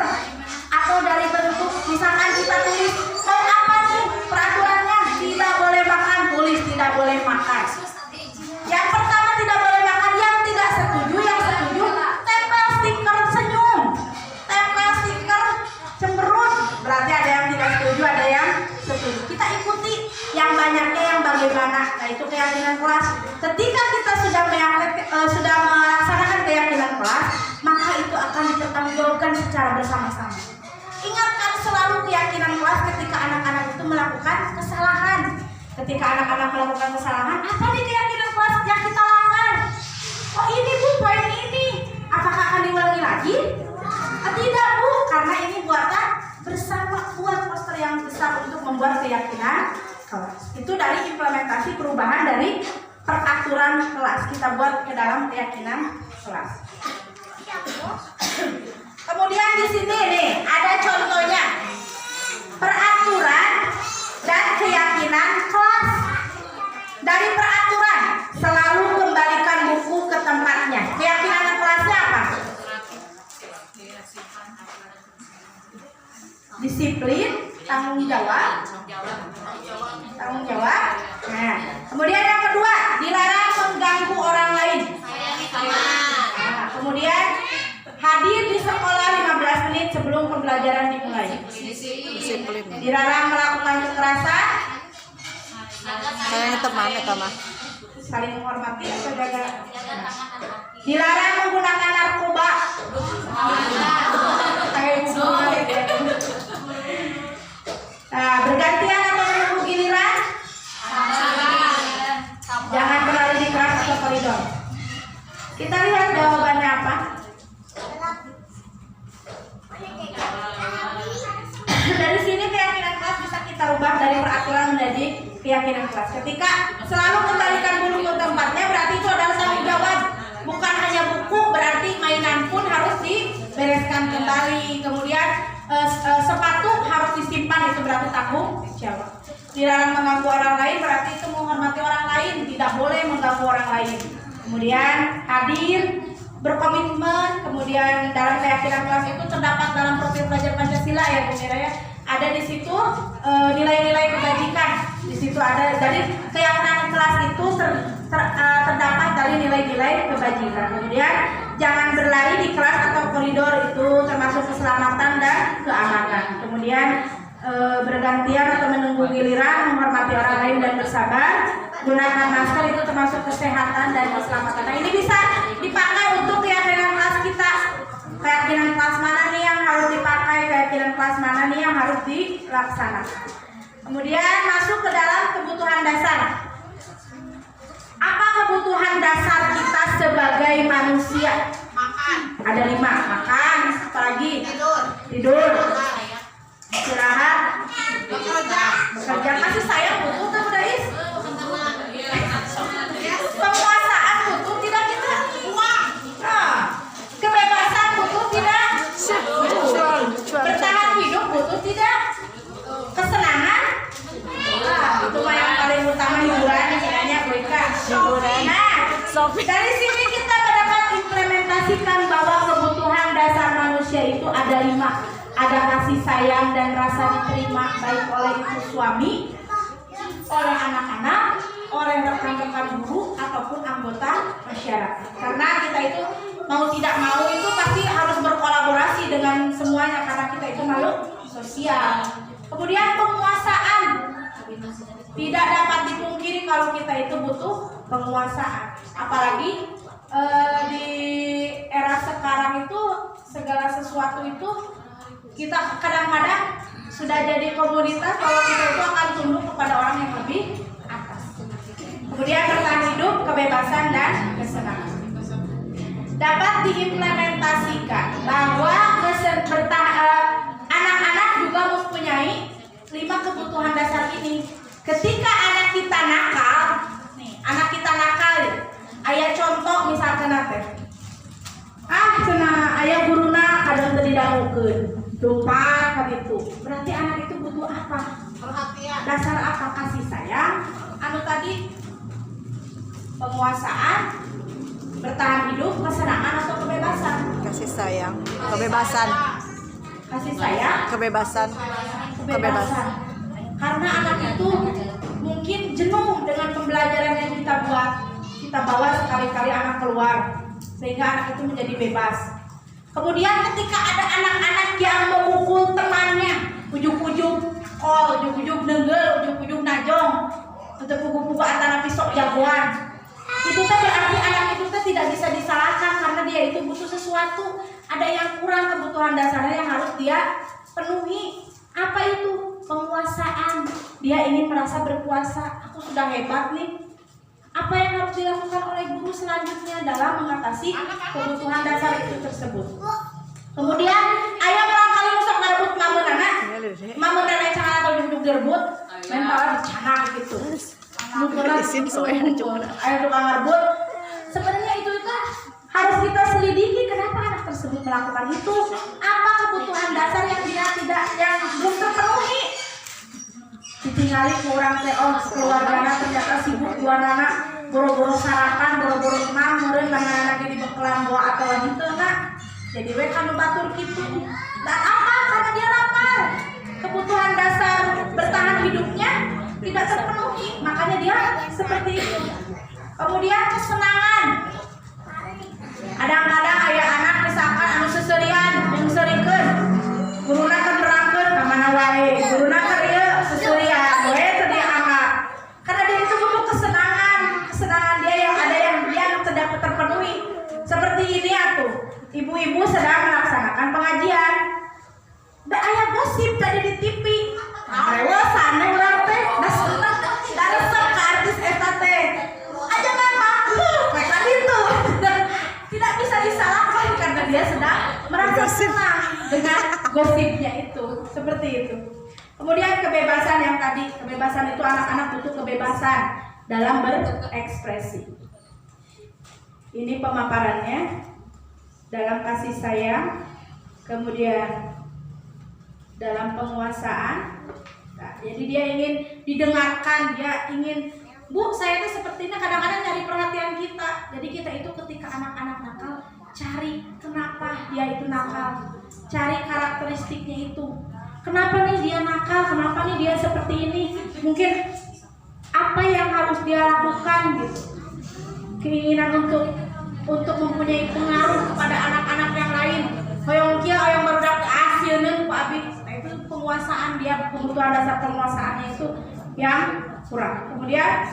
atau dari bentuk misalkan kita tulis mau apa nih peraturannya tidak boleh makan, tulis tidak boleh makan. Yang pertama tidak boleh makan, yang tidak setuju, yang setuju tempel stiker senyum, tempel stiker cemberut. Berarti ada yang tidak setuju, ada yang setuju. Kita ikuti yang banyaknya yang bagaimana. Nah, itu keyakinan kelas. Ketika kita sudah melaksanakan keyakinan kelas, maka itu akan dipertanggungjawabkan secara bersama-sama. Ingatkan selalu keyakinan kelas ketika anak-anak itu melakukan kesalahan. Ketika anak-anak melakukan kesalahan, apa nih keyakinan kelas yang kita lakukan? Oh ini Bu, poin ini. Apakah akan diulangi lagi? Tidak Bu, karena ini buatan bersama, buat poster yang besar untuk membuat keyakinan kelas. Itu dari implementasi perubahan dari peraturan kelas kita buat ke dalam keyakinan kelas. Kemudian di sini nih ada contohnya peraturan dan keyakinan kelas. Dari peraturan selalu kembalikan buku ke tempatnya. Keyakinan kelasnya apa? Disiplin, tanggung jawab. Nah, kemudian yang kedua, dilarang mengganggu orang lain. Nah, kemudian hadir di sekolah 15 menit sebelum pembelajaran dimulai. Disiplin. Dilarang melakukan kekerasan. Saya teman eta mah. Saling menghormati atau jaga. Dilarang menggunakan narkoba. Bergantian atau menunggu giliran. Jangan berlari di kelas atau koridor. Kita lihat jawabannya apa. Dari sini keyakinan kelas bisa kita rubah dari peraturan menjadi keyakinan kelas. Ketika selalu kembalikan buku ke tempatnya, berarti itu adalah tanggung jawab. Bukan hanya buku, berarti mainan pun harus dibereskan kembali. Kemudian sepatu harus disimpan, itu berarti tanggung jawab. Dilarang mengganggu orang lain, berarti itu menghormati orang lain, tidak boleh mengganggu orang lain. Kemudian hadir, berkomitmen. Kemudian dalam keyakinan kelas itu terdapat dalam profil pelajar Pancasila ya Bu Mira ya. Ada di situ nilai-nilai kebajikan. Di situ ada dari keyakinan kelas itu terdapat dari nilai-nilai kebajikan. Kemudian jangan berlari di kelas atau koridor, itu termasuk keselamatan dan keamanan. Kemudian bergantian atau menunggu giliran, menghormati orang lain dan bersabar. Gunakan masker, itu termasuk kesehatan dan keselamatan. Nah, ini bisa dipakai untuk keyakinan kelas kita. Keyakinan kelas mana nih yang harus dipakai, keyakinan kelas mana nih yang harus dilaksanakan. Kemudian masuk ke dalam kebutuhan dasar. Apa kebutuhan dasar kita sebagai manusia? Makan. Ada 5. Makan, apalagi? Tidur. Istirahat. Bekerja. Kasih sayang butuh kan Rais? Penguasaan butuh tidak kita? Uang. Nah, kebebasan butuh tidak? Bertahan hidup butuh tidak? Kesenangan? Nah, itu mah Sofi. Dari sini kita dapat implementasikan bahwa kebutuhan dasar manusia itu ada 5. Ada kasih sayang dan rasa diterima baik oleh ibu suami, oleh anak-anak, oleh rekan-rekan guru ataupun anggota masyarakat. Karena kita itu mau tidak mau itu pasti harus berkolaborasi dengan semuanya karena kita itu makhluk sosial. Kemudian penguasaan. Tidak dapat dipungkiri kalau kita itu butuh penguasaan. Apalagi di era sekarang itu segala sesuatu itu kita kadang-kadang sudah jadi komoditas bahwa kita itu akan tunduk kepada orang yang lebih atas. Kemudian bertahan hidup, kebebasan dan kesenangan. Dapat diimplementasikan bahwa anak-anak juga mempunyai 5 kebutuhan dasar ini. Ketika anak kita nakal, ayah contoh misalkan ayah guruna kadang teu didangukeun, lupa kan itu. Berarti anak itu butuh apa? Perhatian. Dasar apa? Kasih sayang, tadi penguasaan, bertahan hidup, kesenangan atau kebebasan? Kasih sayang, kebebasan. Kasih sayang, Kebebasan. Karena anak itu mungkin jenuh dengan pembelajaran yang kita bawa sekali-kali anak keluar, sehingga anak itu menjadi bebas. Kemudian ketika ada anak-anak yang memukul temannya, ujung-ujung kol, ujung-ujung nenggel, ujung-ujung najong, untuk pugu-pugu antara pisau jagoan, itu berarti anak itu tidak bisa disalahkan karena dia itu butuh sesuatu, ada yang kurang kebutuhan dasarnya yang harus dia penuhi. Apa itu? Penguasaan. Dia ingin merasa berkuasa. Aku sudah hebat nih. Apa yang harus dilakukan oleh guru selanjutnya dalam mengatasi kebutuhan dasar itu tersebut? Kemudian ayah barangkali usah ngarebut mamun anak yang cangan atau duduk direbut, mental bercana gitu. Ayah tukang ngarebut. Sebenarnya itu harus kita selidiki kenapa anak tersebut melakukan itu. Apa kebutuhan dasar yang yang belum terpenuhi? Ditinggali kurang keluargana ternyata sibuk jualan, boro-boro sarapan, boro-boro imam, meureun anak di bekelan bawa atau gitu nak. Jadi we kanu batur kitu. Dan apa? Karena dia lapar. Kebutuhan dasar bertahan hidupnya tidak terpenuhi, makanya dia seperti itu. Kemudian kesenangan. Kadang-kadang ayah anak misalkan anu seserian, yang serikeun. Guruna kan nerangkeun ka mana wae. Guruna keur ieu seserian we teu dia angkat. Karena dia itu butuh kesenangan dia yang ada yang tidak terpenuhi. Seperti ini atuh. Ibu-ibu sedang melaksanakan pengajian. Da aya gosip tadi di TV. Rewesan urang teh da resep ka artis eta teh. Aja mama, mereka itu tidak bisa disalahkan karena dia sedang merasa senang dengan gosipnya itu, seperti itu. Kemudian kebebasan yang tadi, kebebasan itu anak-anak butuh kebebasan dalam berekspresi. Ini pemaparannya dalam kasih sayang, kemudian dalam penguasaan. Nah, jadi dia ingin didengarkan, dia ingin, Bu, saya itu sepertinya kadang-kadang nyari perhatian kita. Jadi kita itu ketika anak-anak nakal, cari kenapa dia itu nakal, cari karakteristiknya itu. Kenapa nih dia nakal, kenapa nih dia seperti ini? Mungkin apa yang harus dia lakukan gitu. Keinginan untuk mempunyai pengaruh kepada anak-anak yang lain. Hoyong kia hoyong barudak asieun Pak Abi. Nah, itu penguasaan dia, kebutuhan dasar penguasaannya itu yang kurang. Kemudian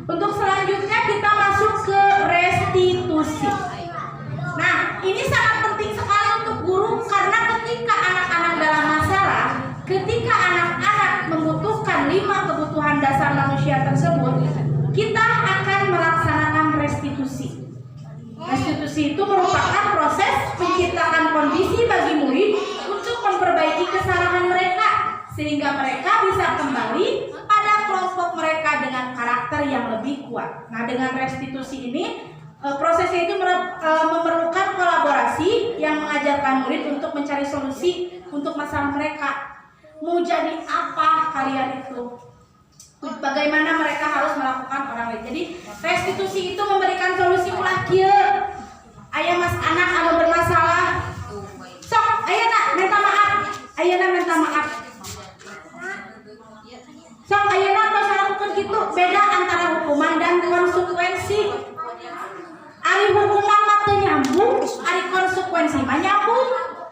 untuk selanjutnya kita masuk ke restitusi. Nah, ini sangat penting sekali untuk guru karena ketika anak-anak dalam masalah, ketika anak-anak membutuhkan 5 kebutuhan dasar manusia tersebut, kita akan melaksanakan restitusi. Restitusi itu merupakan proses menciptakan kondisi bagi murid untuk memperbaiki kesalahan mereka sehingga mereka bisa kembali pada kelompok mereka dengan karakter yang lebih kuat. Nah, dengan restitusi ini prosesnya itu memerlukan kolaborasi yang mengajarkan murid untuk mencari solusi untuk masalah mereka. Mau jadi apa kalian itu? bagaimana mereka harus melakukan orang lain. Jadi restitusi itu memberikan solusi ulah kieu. Aya mas anak anu bermasalah. Sok, ayeuna minta maaf. Ayeuna minta maaf. Sok ayeuna tos lakukeun kitu, beda antara hukuman dan konsekuensi. Ari hukuman mah teu nyambung, ari konsekuensi mah nyambung.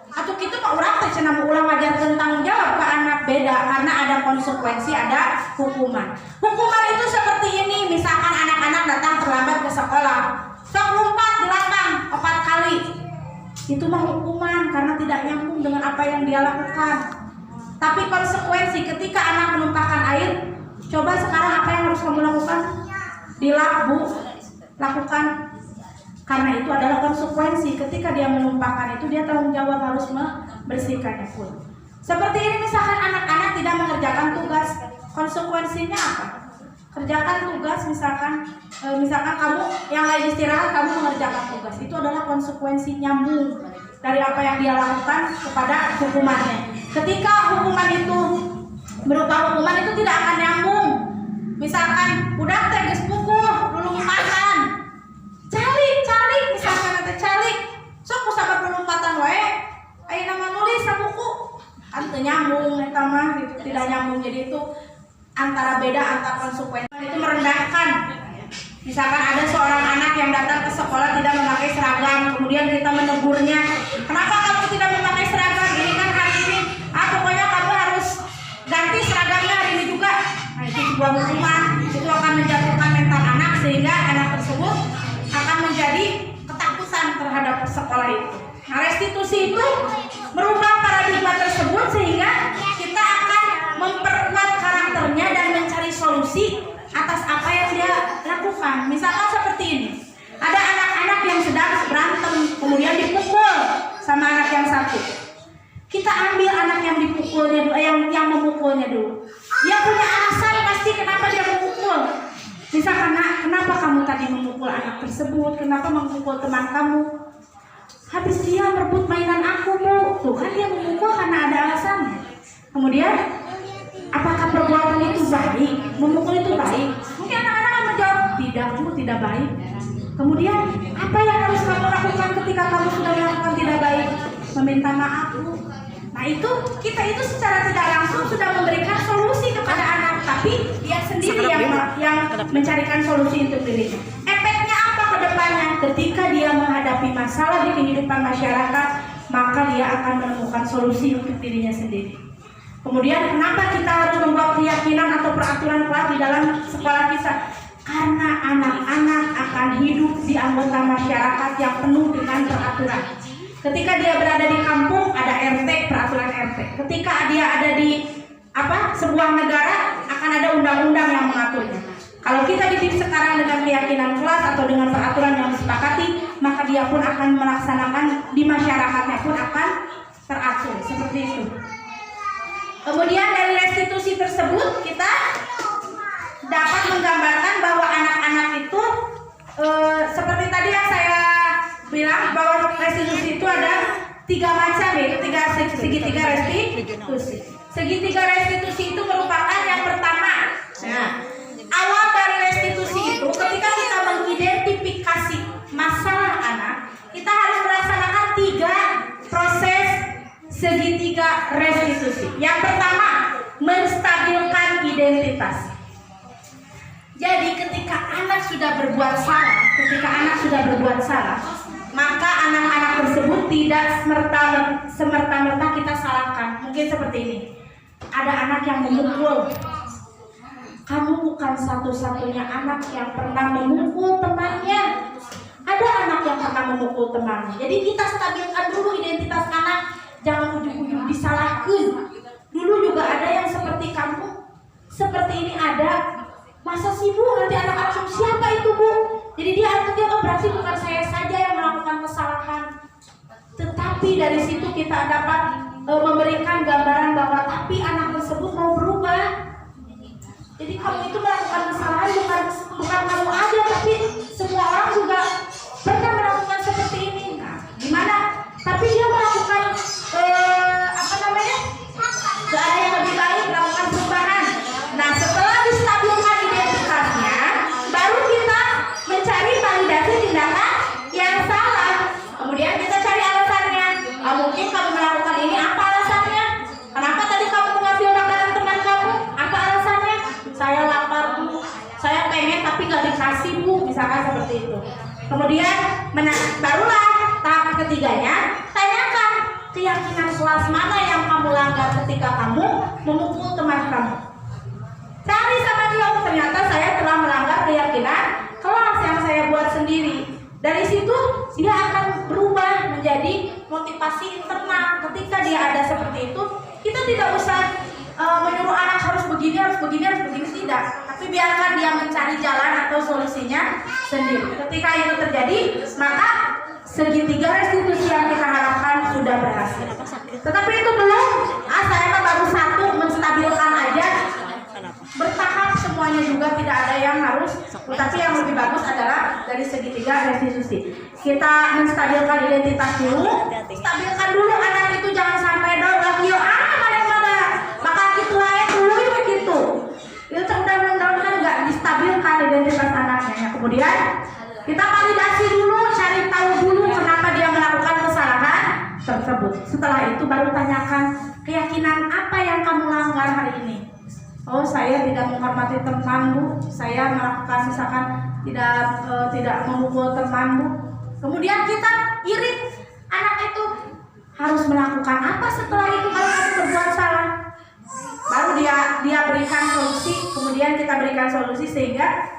Atau kitu mah urang teh cenah ulah ngajarkeun tanggung jawab ke anak, beda karena ada konsekuensi, ada hukuman. Hukuman itu seperti ini, misalkan anak-anak datang terlambat ke sekolah, sok lompat di lapang 4 kali. Itu mah hukuman karena tidak nyambung dengan apa yang dia lakukan. Tapi konsekuensi ketika anak menumpahkan air, coba sekarang apa yang harus kamu lakukan? Dilap, Bu, lakukan. Karena itu adalah konsekuensi. Ketika dia menumpahkan itu, dia tanggung jawab harus membersihkannya pun. Seperti ini misalkan anak-anak tidak mengerjakan tugas, konsekuensinya apa? Kerjakan tugas, misalkan kamu yang lagi istirahat, kamu mengerjakan tugas, itu adalah konsekuensi nyambung dari apa yang dia lakukan kepada hukumannya. Ketika hukuman itu berupa hukuman itu tidak akan nyambung. Misalkan udah teh geus pukul, dulu makan, calik, misalkan ada calik, sok sabar penumpatan wae, ayo nama nulis sabuku, kan teu nyambung eta mah gitu, tidak nyambung. Jadi itu antara beda antar konsekuensi itu merendahkan. Misalkan ada seorang anak yang datang ke sekolah tidak memakai seragam, kemudian kita menegurnya, kenapa kamu tidak memakai seragam? Ini kan hari ini, pokoknya kamu harus ganti seragamnya hari ini juga. Nah, itu sebuah hukuman, itu akan menjatuhkan mental anak sehingga anak tersebut akan menjadi ketakutan terhadap sekolah itu. Nah, restitusi itu merubah paradigma tersebut sehingga kita akan memperkuat karakternya dan mencari solusi atas apa yang dia lakukan. Misalkan seperti ini, ada anak-anak yang sedang berantem kemudian dipukul sama anak yang satu. Kita ambil anak yang dipukulnya dulu, yang memukulnya dulu. Dia punya alasan pasti kenapa dia memukul. Misalkan, nak, kenapa kamu tadi memukul anak tersebut? Kenapa memukul teman kamu? Habis dia merebut mainan aku, Bu. Tuh kan dia memukul karena ada alasannya. Kemudian, apakah perbuatan itu baik? Memukul itu baik? Mungkin anak-anak akan menjawab, tidak, Bu, tidak baik. Kemudian, apa yang harus kamu lakukan ketika kamu sudah melakukan tidak baik? Meminta maaf, Bu. Nah itu, kita itu secara tidak langsung sudah memberikan solusi kepada anak, tapi dia sendiri yang mencarikan solusi untuk dirinya. Efeknya apa ke depannya? Ketika dia menghadapi masalah di kehidupan masyarakat, maka dia akan menemukan solusi untuk dirinya sendiri. Kemudian kenapa kita harus membuat keyakinan atau peraturan kelas di dalam sekolah kita? Karena anak-anak akan hidup di anggota masyarakat yang penuh dengan peraturan. Ketika dia berada di kampung, ada RT, peraturan RT. Ketika dia ada di sebuah negara, akan ada undang-undang yang mengaturnya. Kalau kita dididik sekarang dengan keyakinan kelas atau dengan peraturan yang disepakati, maka dia pun akan melaksanakan di masyarakatnya pun akan teratur seperti itu. Kemudian dari restitusi tersebut kita dapat menggambarkan bahwa anak-anak itu seperti tadi yang saya bilang bahwa restitusi itu ada 3 macam, yaitu segitiga restitusi. Segitiga restitusi itu merupakan yang pertama. Nah, awal dari restitusi itu ketika kita mengidentifikasi masalah anak, kita harus melaksanakan 3 proses segitiga restitusi. Yang pertama, menstabilkan identitas. Jadi ketika anak sudah berbuat salah, maka anak-anak tersebut tidak semerta-merta kita salahkan. Mungkin seperti ini. Ada anak yang memukul. Kamu bukan satu-satunya anak yang pernah memukul temannya. Ada anak yang pernah memukul temannya. Jadi kita stabilkan dulu identitas anak. Jangan ujung-ujung disalahkan. Dulu juga ada yang seperti kamu. Seperti ini ada. Masa sih, Bu, nanti anak asuh siapa itu, Bu? Jadi dia artinya berarti bukan saya saja yang melakukan kesalahan. Tetapi dari situ kita dapat memberikan gambaran bahwa tapi anak tersebut mau berubah. Jadi kamu itu melakukan kesalahan bukan kamu aja, tapi semua orang juga pernah melakukan seperti ini. Nah, gimana? Tapi dia melakukan ke arah yang lebih baik, melakukan perubahan. Nah, setelah distabilkan mungkin kamu melakukan ini, apa alasannya? Kenapa tadi kamu mengambil makanan teman kamu? Apa alasannya? Saya lapar Bu, saya pengen tapi gak dikasih Bu, misalkan seperti itu. Kemudian barulah tahap ketiganya, tanyakan keyakinan kelas mana yang kamu langgar ketika kamu memukul teman kamu. Cari sama dia, oh ternyata saya telah melanggar keyakinan kelas yang saya buat sendiri. Dari situ dia akan berubah menjadi motivasi internal. Ketika dia ada seperti itu, kita tidak usah menyuruh anak harus begini, tidak. Tapi biarkan dia mencari jalan atau solusinya sendiri. Ketika itu terjadi, maka segitiga restitusi yang kita harapkan sudah berhasil. Tetapi itu belum, saya mah baru satu menstabilkan aja. Bertahap semuanya juga, tidak ada yang harus. Tetapi yang lebih bagus adalah dari segitiga restitusi. Kita menstabilkan identitas dulu, stabilkan dulu anak itu, jangan sampai lagi mana maka gitu aja dulu begitu. Itu mudah-mudahan nggak distabilkan identitas anaknya. Kemudian kita validasi dulu, cari tahu dulu kenapa dia melakukan kesalahan tersebut. Setelah itu baru tanyakan keyakinan apa yang kamu langgar hari ini. Oh, saya tidak menghormati teman Bu, saya melakukan misalkan tidak memukul teman Bu. Kemudian kita irit anak itu harus melakukan apa setelah itu kalau kamu berbuat salah. Baru dia berikan solusi, kemudian kita berikan solusi sehingga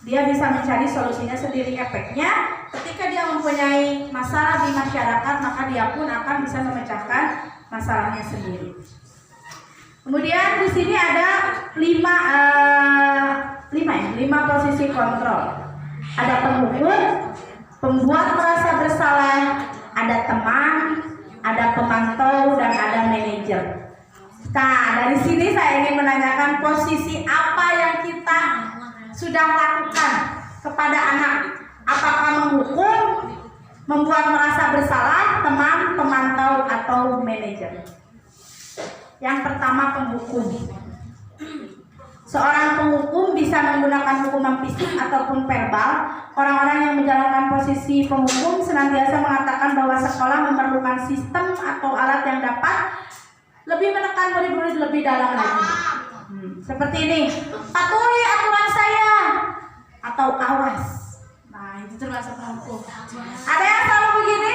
dia bisa mencari solusinya sendiri. Efeknya ketika dia mempunyai masalah di masyarakat, maka dia pun akan bisa memecahkan masalahnya sendiri. Kemudian di sini ada 5 posisi kontrol. Ada penghukum, pembuat merasa bersalah, ada teman, ada pemantau, dan ada manajer. Nah, dari sini saya ingin menanyakan posisi apa yang kita sudah lakukan kepada anak. Apakah menghukum, membuat merasa bersalah, teman, pemantau, atau manajer? Yang pertama, penghukum. Seorang penghukum bisa menggunakan hukuman fisik ataupun verbal. Orang-orang yang menjalankan posisi penghukum senantiasa mengatakan bahwa sekolah memerlukan sistem atau alat yang dapat lebih menekan murid-murid lebih dalam lagi. Seperti ini, patuhi aturan saya atau awas. Nah, itu termasuk penghukum. Ada yang selalu begini,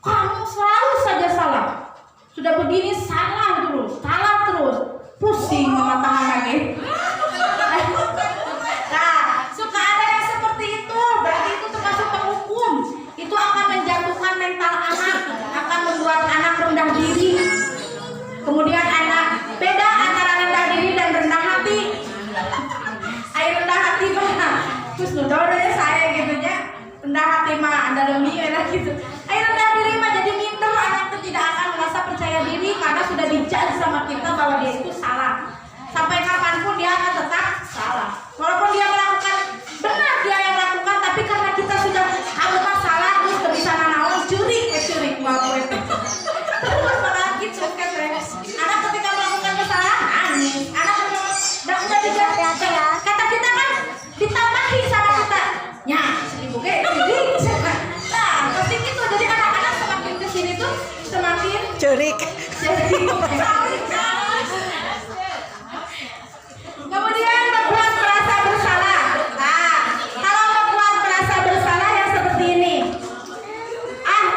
kamu selalu saja salah. Sudah begini salah terus, pusing mata lagi. Nah, suka ada yang seperti itu, berarti itu termasuk penghukum. Itu akan menjatuhkan mental anak, akan membuat anak rendah diri. Kemudian anak beda antara rendah diri dan rendah hati. Air rendah hati mah, terus nudornya saya gitunya, rendah hati mah ada demi gitu. Air rendah diri mah jadi minder, anak itu tidak akan merasa percaya diri karena sudah dijudge sama kita bahwa dia itu salah. Sampai kapanpun dia akan tetap salah. Walaupun dia melakukan benar, dia yang melakukan, tapi karena kita sudah tahu masalah, terus bisa nanaon curi mau itu. Terus malah gitu kan. Anak ketika melakukan kesalahan nangis. Anak udah dijaga. Kata kita kan ditambahi sama kita. Ya, ibu kayak jadi. Nah, pasti gitu. Jadi anak-anak semakin kesini tuh semakin Curik. Kemudian membuat merasa bersalah. Nah, kalau membuat merasa bersalah yang seperti ini,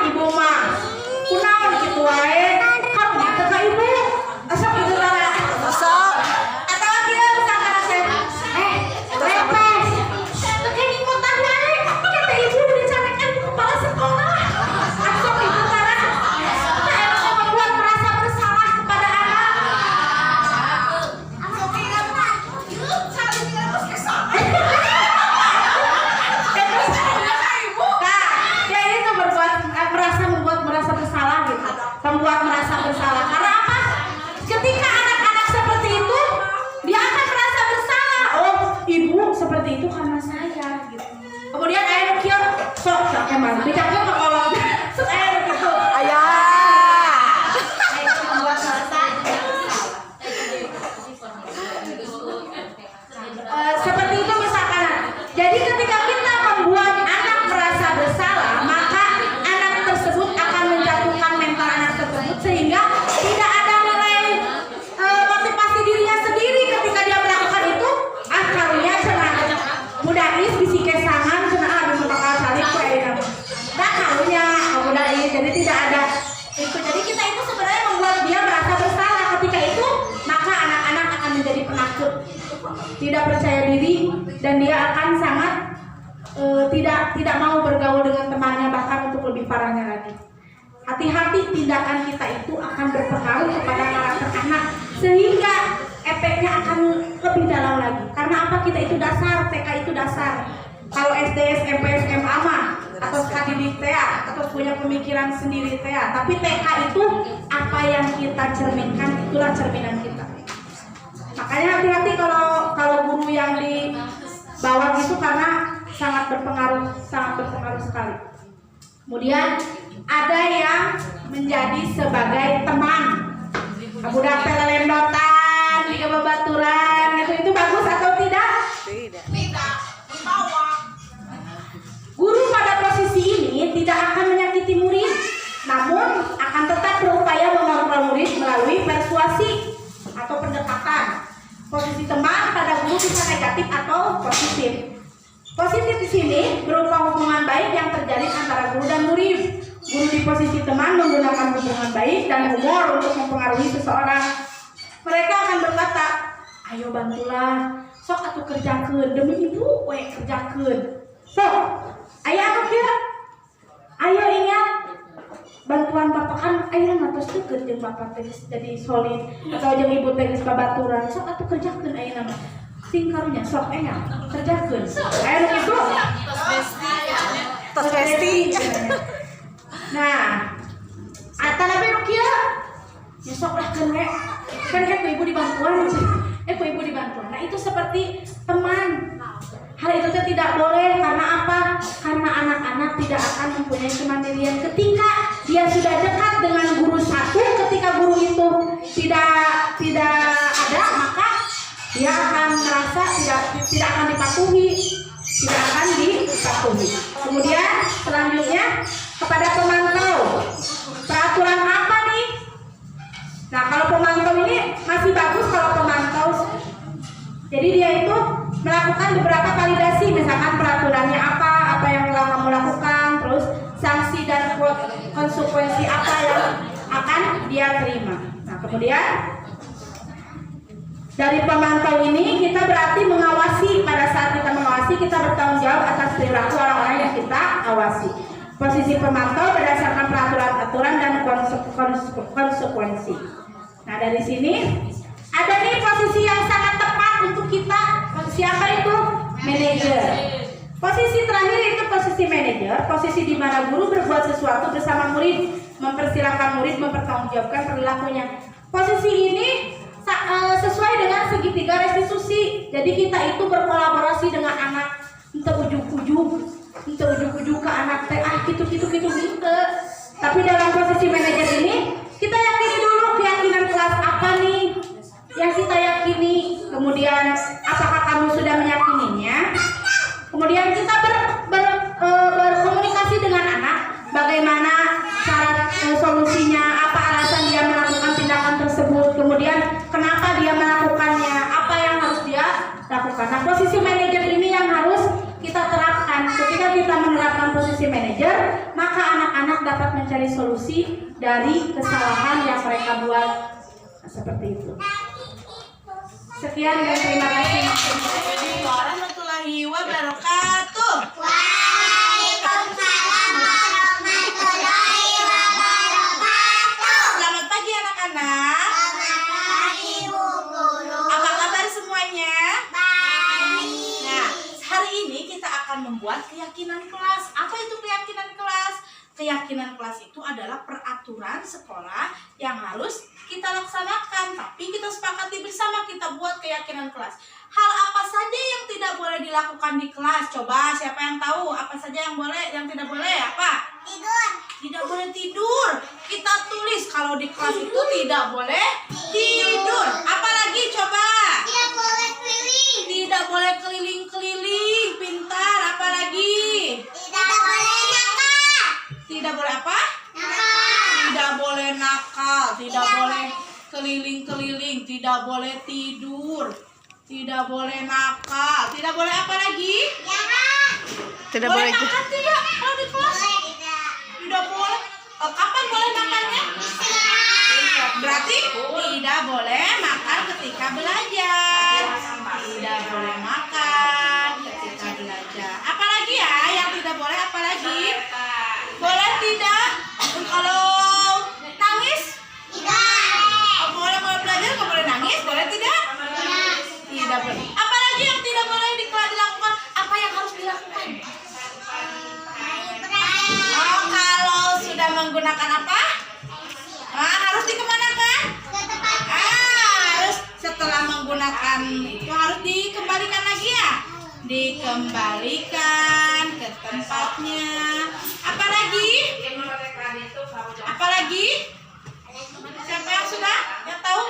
ibu mah, kunaon gitu wae, kan gitu ke ibu, asal gitu lah. Atau dia misalkan lepes, kayak di kota wae, kata ibu dicarekan kepala sekolah, asal gitu lah. Nah, membuat merasa bersalah kepada anak. tidak percaya diri, dan dia akan sangat tidak mau bergaul dengan temannya, bahkan untuk lebih parahnya lagi. Hati-hati, tindakan kita itu akan berpengaruh kepada karakter anak, sehingga efeknya akan lebih dalam lagi. Karena apa? Kita itu dasar, TK itu dasar. Kalau SD, SMP, SMA mah atau didik tea, atau punya pemikiran sendiri tea. Tapi TK itu apa yang kita cerminkan, itulah cerminan kita. Makanya hati-hati kalau guru yang di bawah gitu, karena sangat berpengaruh sekali. Kemudian ada yang menjadi sebagai teman. Budak telelendotan, di babaturan, itu bagus atau tidak? Tidak. Guru pada posisi ini tidak akan menyakiti murid, namun akan tetap berupaya mengontrol murid melalui persuasi atau pendekatan. Posisi teman pada guru bisa negatif atau positif. Positif di sini berupa hubungan baik yang terjalin antara guru dan murid. Guru di posisi teman menggunakan hubungan baik dan humor untuk mempengaruhi seseorang. Mereka akan berkata, ayo bantulah, sok atuh kerjakeun, demi ibu we kerjakeun. Sok, ayo atuh kieu. Ayo ingat, bantuan bapak kan ayo ngatos deukeut jeung bapak teh jadi solid, atau jeung ibu teh geus babaturan, sok atuh kerjakeun ayeuna mah. Sing karunya sok enya kerjakeun. Ayo ibu. Tos besti. Nah, atanabe nu kieu ya sok lah keun we. Kan ku ibu dibantuan. Ku ibu dibantuan. Nah, itu seperti teman. Hal itu tidak boleh. Karena apa? Karena anak-anak tidak akan mempunyai kemandirian ketika dia sudah dekat dengan guru satu. Ketika guru itu tidak ada, maka dia akan merasa tidak akan dipatuhi. Kemudian selanjutnya kepada pemantau. Peraturan apa nih? Nah, kalau pemantau ini masih bagus kalau pemantau. Jadi dia itu melakukan beberapa validasi, misalkan peraturannya apa yang telah kamu lakukan, terus sanksi dan konsekuensi apa yang akan dia terima. Nah, kemudian dari pemantau ini kita berarti mengawasi. Pada saat kita mengawasi, kita bertanggung jawab atas perilaku orang-orang yang kita awasi. Posisi pemantau berdasarkan peraturan-aturan dan konsekuensi. Nah, dari sini ada nih posisi yang sangat tepat untuk kita. Siapa itu? Manajer. Posisi terakhir itu posisi manajer. Posisi di mana guru berbuat sesuatu bersama murid, mempersilahkan murid mempertanggungjawabkan perilakunya. Posisi ini sesuai dengan segitiga restitusi. Jadi kita itu berkolaborasi dengan anak, untuk ujuk-ujuk ke anak teh gitu. Tapi dalam posisi manajer ini kita yakini dulu keyakinan kelas apa nih yang kita yakini. Kemudian apakah kamu sudah meyakininya? Kemudian kita berkomunikasi dengan anak, bagaimana cara solusinya, apa alasan dia melakukan tindakan tersebut, kemudian kenapa dia melakukannya, apa yang harus dia lakukan. Nah, posisi manajer ini yang harus kita terapkan. Ketika kita menerapkan posisi manajer, maka anak-anak dapat mencari solusi dari kesalahan yang mereka buat. Nah, seperti itu. Sekian dan terima kasih. Assalamualaikum warahmatullahi wabarakatuh. Waalaikumsalam warahmatullahi wabarakatuh. Selamat pagi anak-anak. Selamat pagi Bu Guru. Apa kabar semuanya? Baik. Nah, hari ini kita akan membuat keyakinan kelas. Apa itu keyakinan kelas? Keyakinan kelas itu adalah peraturan sekolah yang harus kita laksanakan, tapi kita sepakati bersama, kita buat keyakinan kelas. Hal apa saja yang tidak boleh dilakukan di kelas? Coba siapa yang tahu apa saja yang boleh, yang tidak boleh? Apa? Tidur. Tidak boleh tidur. Kita tulis kalau di kelas itu tidak boleh tidur. Apalagi coba? Tidak boleh keliling. Tidak boleh keliling-keliling. Pintar. Apalagi? Tidak boleh nakal. Tidak boleh apa? Nakal. Tidak boleh nakal. Tidak boleh keliling-keliling. Tidak boleh tidur. Tidak boleh nakal. Tidak boleh apa lagi? Jangan. Tidak boleh makan tidak kalau di kelas? Boleh tidak. Tidak boleh. Kapan boleh makannya? Istirahat. Berarti tidak boleh makan ketika belajar. Tidak melaksanakan itu harus dikembalikan lagi ya. Dikembalikan ke tempatnya. Apalagi? Apalagi? Siapa yang sudah? Yang tahu?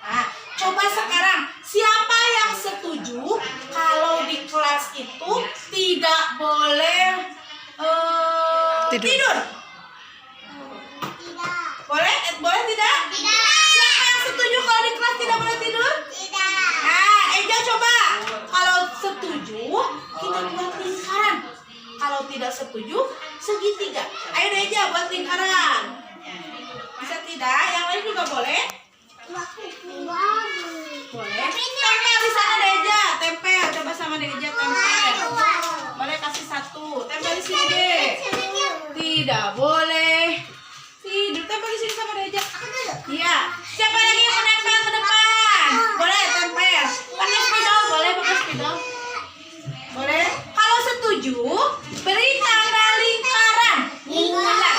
Nah, coba sekarang siapa yang setuju kalau di kelas itu tidak boleh tidur? Boleh? Boleh tidak? Siapa yang setuju kalau di kelas tidak boleh tidur? Nah, Eja coba. Kalau setuju, kita buat lingkaran. Kalau tidak setuju, segitiga. Ayo Eja buat lingkaran. Bisa tidak? Yang lain juga boleh? Boleh. Tempel di sana Deja. Tempel. Coba sama Deja tempel. Boleh kasih satu. Tempel di sini deh. Tidak boleh tidur. Tempel di sini sama Deja. Iya. Siapa lagi yang mau nempel ke depan? Boleh tempel. Pakai spidol. Boleh pakai spidol. Boleh. Kalau setuju, beri tanda lingkaran. Bulat.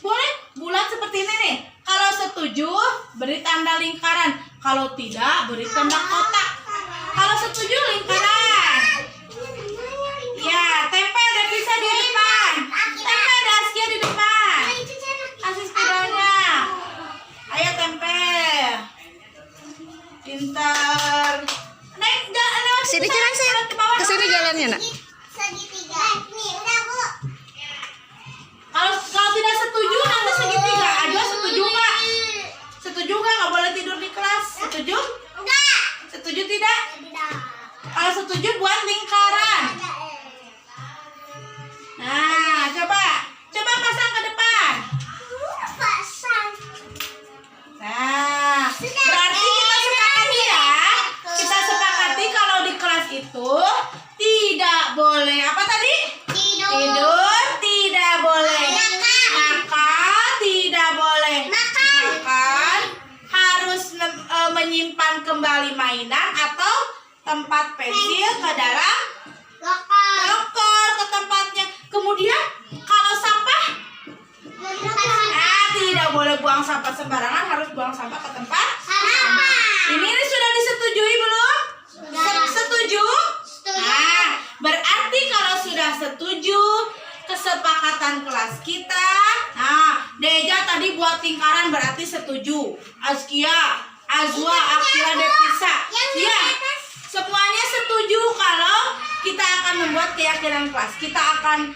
Boleh? Bulat seperti ini nih. Kalau setuju, beri tanda lingkaran. Kalau tidak, beri tanda kotak. Kalau setuju, lingkaran. Ya, tempel Devisa di depan. Tempel Daskia di depan. Kasih spidolnya. Ayo tempel. Pintar. Naik, lewat Sini jalan sih. Ke sini jalannya, Nak. Segitiga. Nih, udah Bu. Kalau tidak setuju, nanti segitiga. Ajwa setuju nggak? Setuju nggak boleh tidur di kelas? Setuju? Enggak. Setuju tidak? Tidak. Kalau setuju buat lingkaran. Nah, coba pasang ke depan. Pasang. Nah, berarti kita sepakati ya. Kita sepakati kalau di kelas itu tidak boleh apa tadi? Tidur tidak boleh. Nakal tidak boleh. Makan harus menyimpan kembali mainan atau tempat pensil ke dalam loker ke tempatnya. Kemudian kalau sampah, tidak boleh buang sampah sembarangan, harus buang sampah ke tempat sampah. Ini sudah disetujui belum? Setuju? Nah, berarti kalau sudah setuju kesepakatan kelas kita. Nah, Deja tadi buat lingkaran berarti setuju. Azkia, Azwa, Akila, Devisa. Ya, semuanya setuju kalau kita akan membuat keyakinan kelas. Kita akan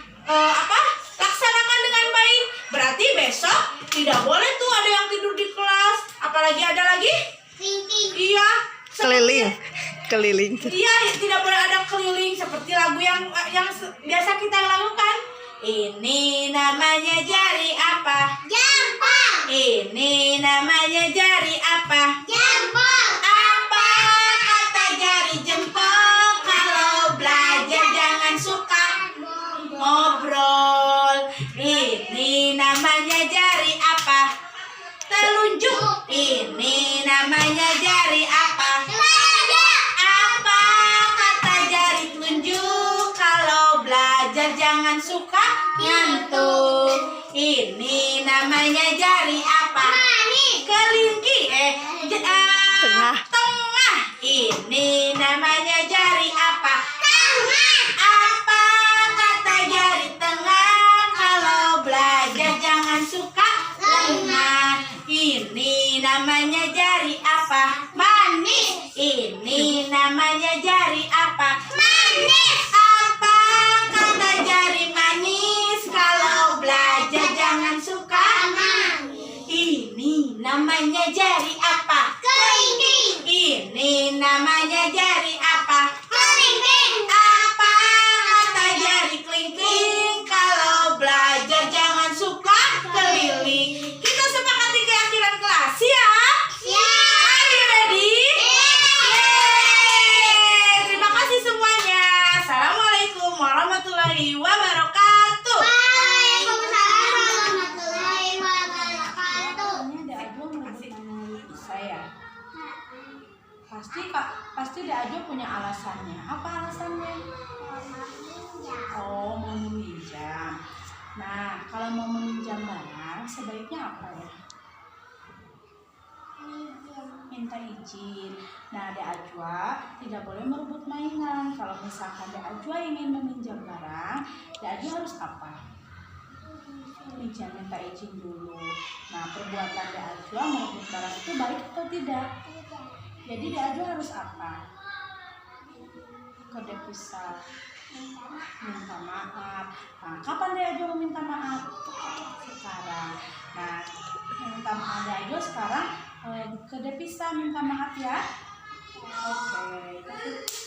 laksanakan dengan baik. Berarti besok tidak boleh tuh ada yang tidur di kelas. Apalagi ada lagi? Iya. Keliling. Iya, tidak boleh ada keliling seperti lagu yang biasa kita lakukan. Ini namanya jari apa? Jempol. Ini namanya jari apa? Jempol. Apa kata jari jempol? Kalau belajar jangan suka ngobrol. Ini namanya jari apa? Telunjuk. Ini namanya jari apa? Apa kata jari telunjuk? Kalau belajar jangan suka ngantuk. Ini namanya jari apa? Kelinci. Tengah. Tengah. Ini namanya jari apa? Apa kata jari tengah? Kalau belajar jangan suka lengah. Ini namanya jari apa? Manis. Ini namanya jari apa? Manis. Apa kata jari manis? Kalau belajar jangan suka ini namanya jari apa? Ini namanya jari apa? Apa kata jari kelingking? Kalau belajar jangan suka keliling. Kita sepakati keyakinan kelas ya? Are you ready? Yeay. Terima kasih semuanya. Assalamualaikum warahmatullahi wabarakatuh. Saya pasti Ajo punya alasannya. Apa alasannya? Oh, mau meminjam. Nah, kalau mau meminjam barang sebaiknya apa ya? Minta izin. Nah, Dek Ajwa tidak boleh merebut mainan. Kalau misalkan Dek Ajwa ingin meminjam barang, Dek Ajwa harus apa? Minta izin dulu. Nah, perbuatan Dek Ajwa merebut barang itu baik atau tidak? Jadi Dek Ajwa harus apa? Ke Devisa minta maaf. Nah, kapan Dek Ajwa meminta maaf? Sekarang. Nah, minta maaf Dek Ajwa sekarang ke Devisa minta maaf ya. Oke.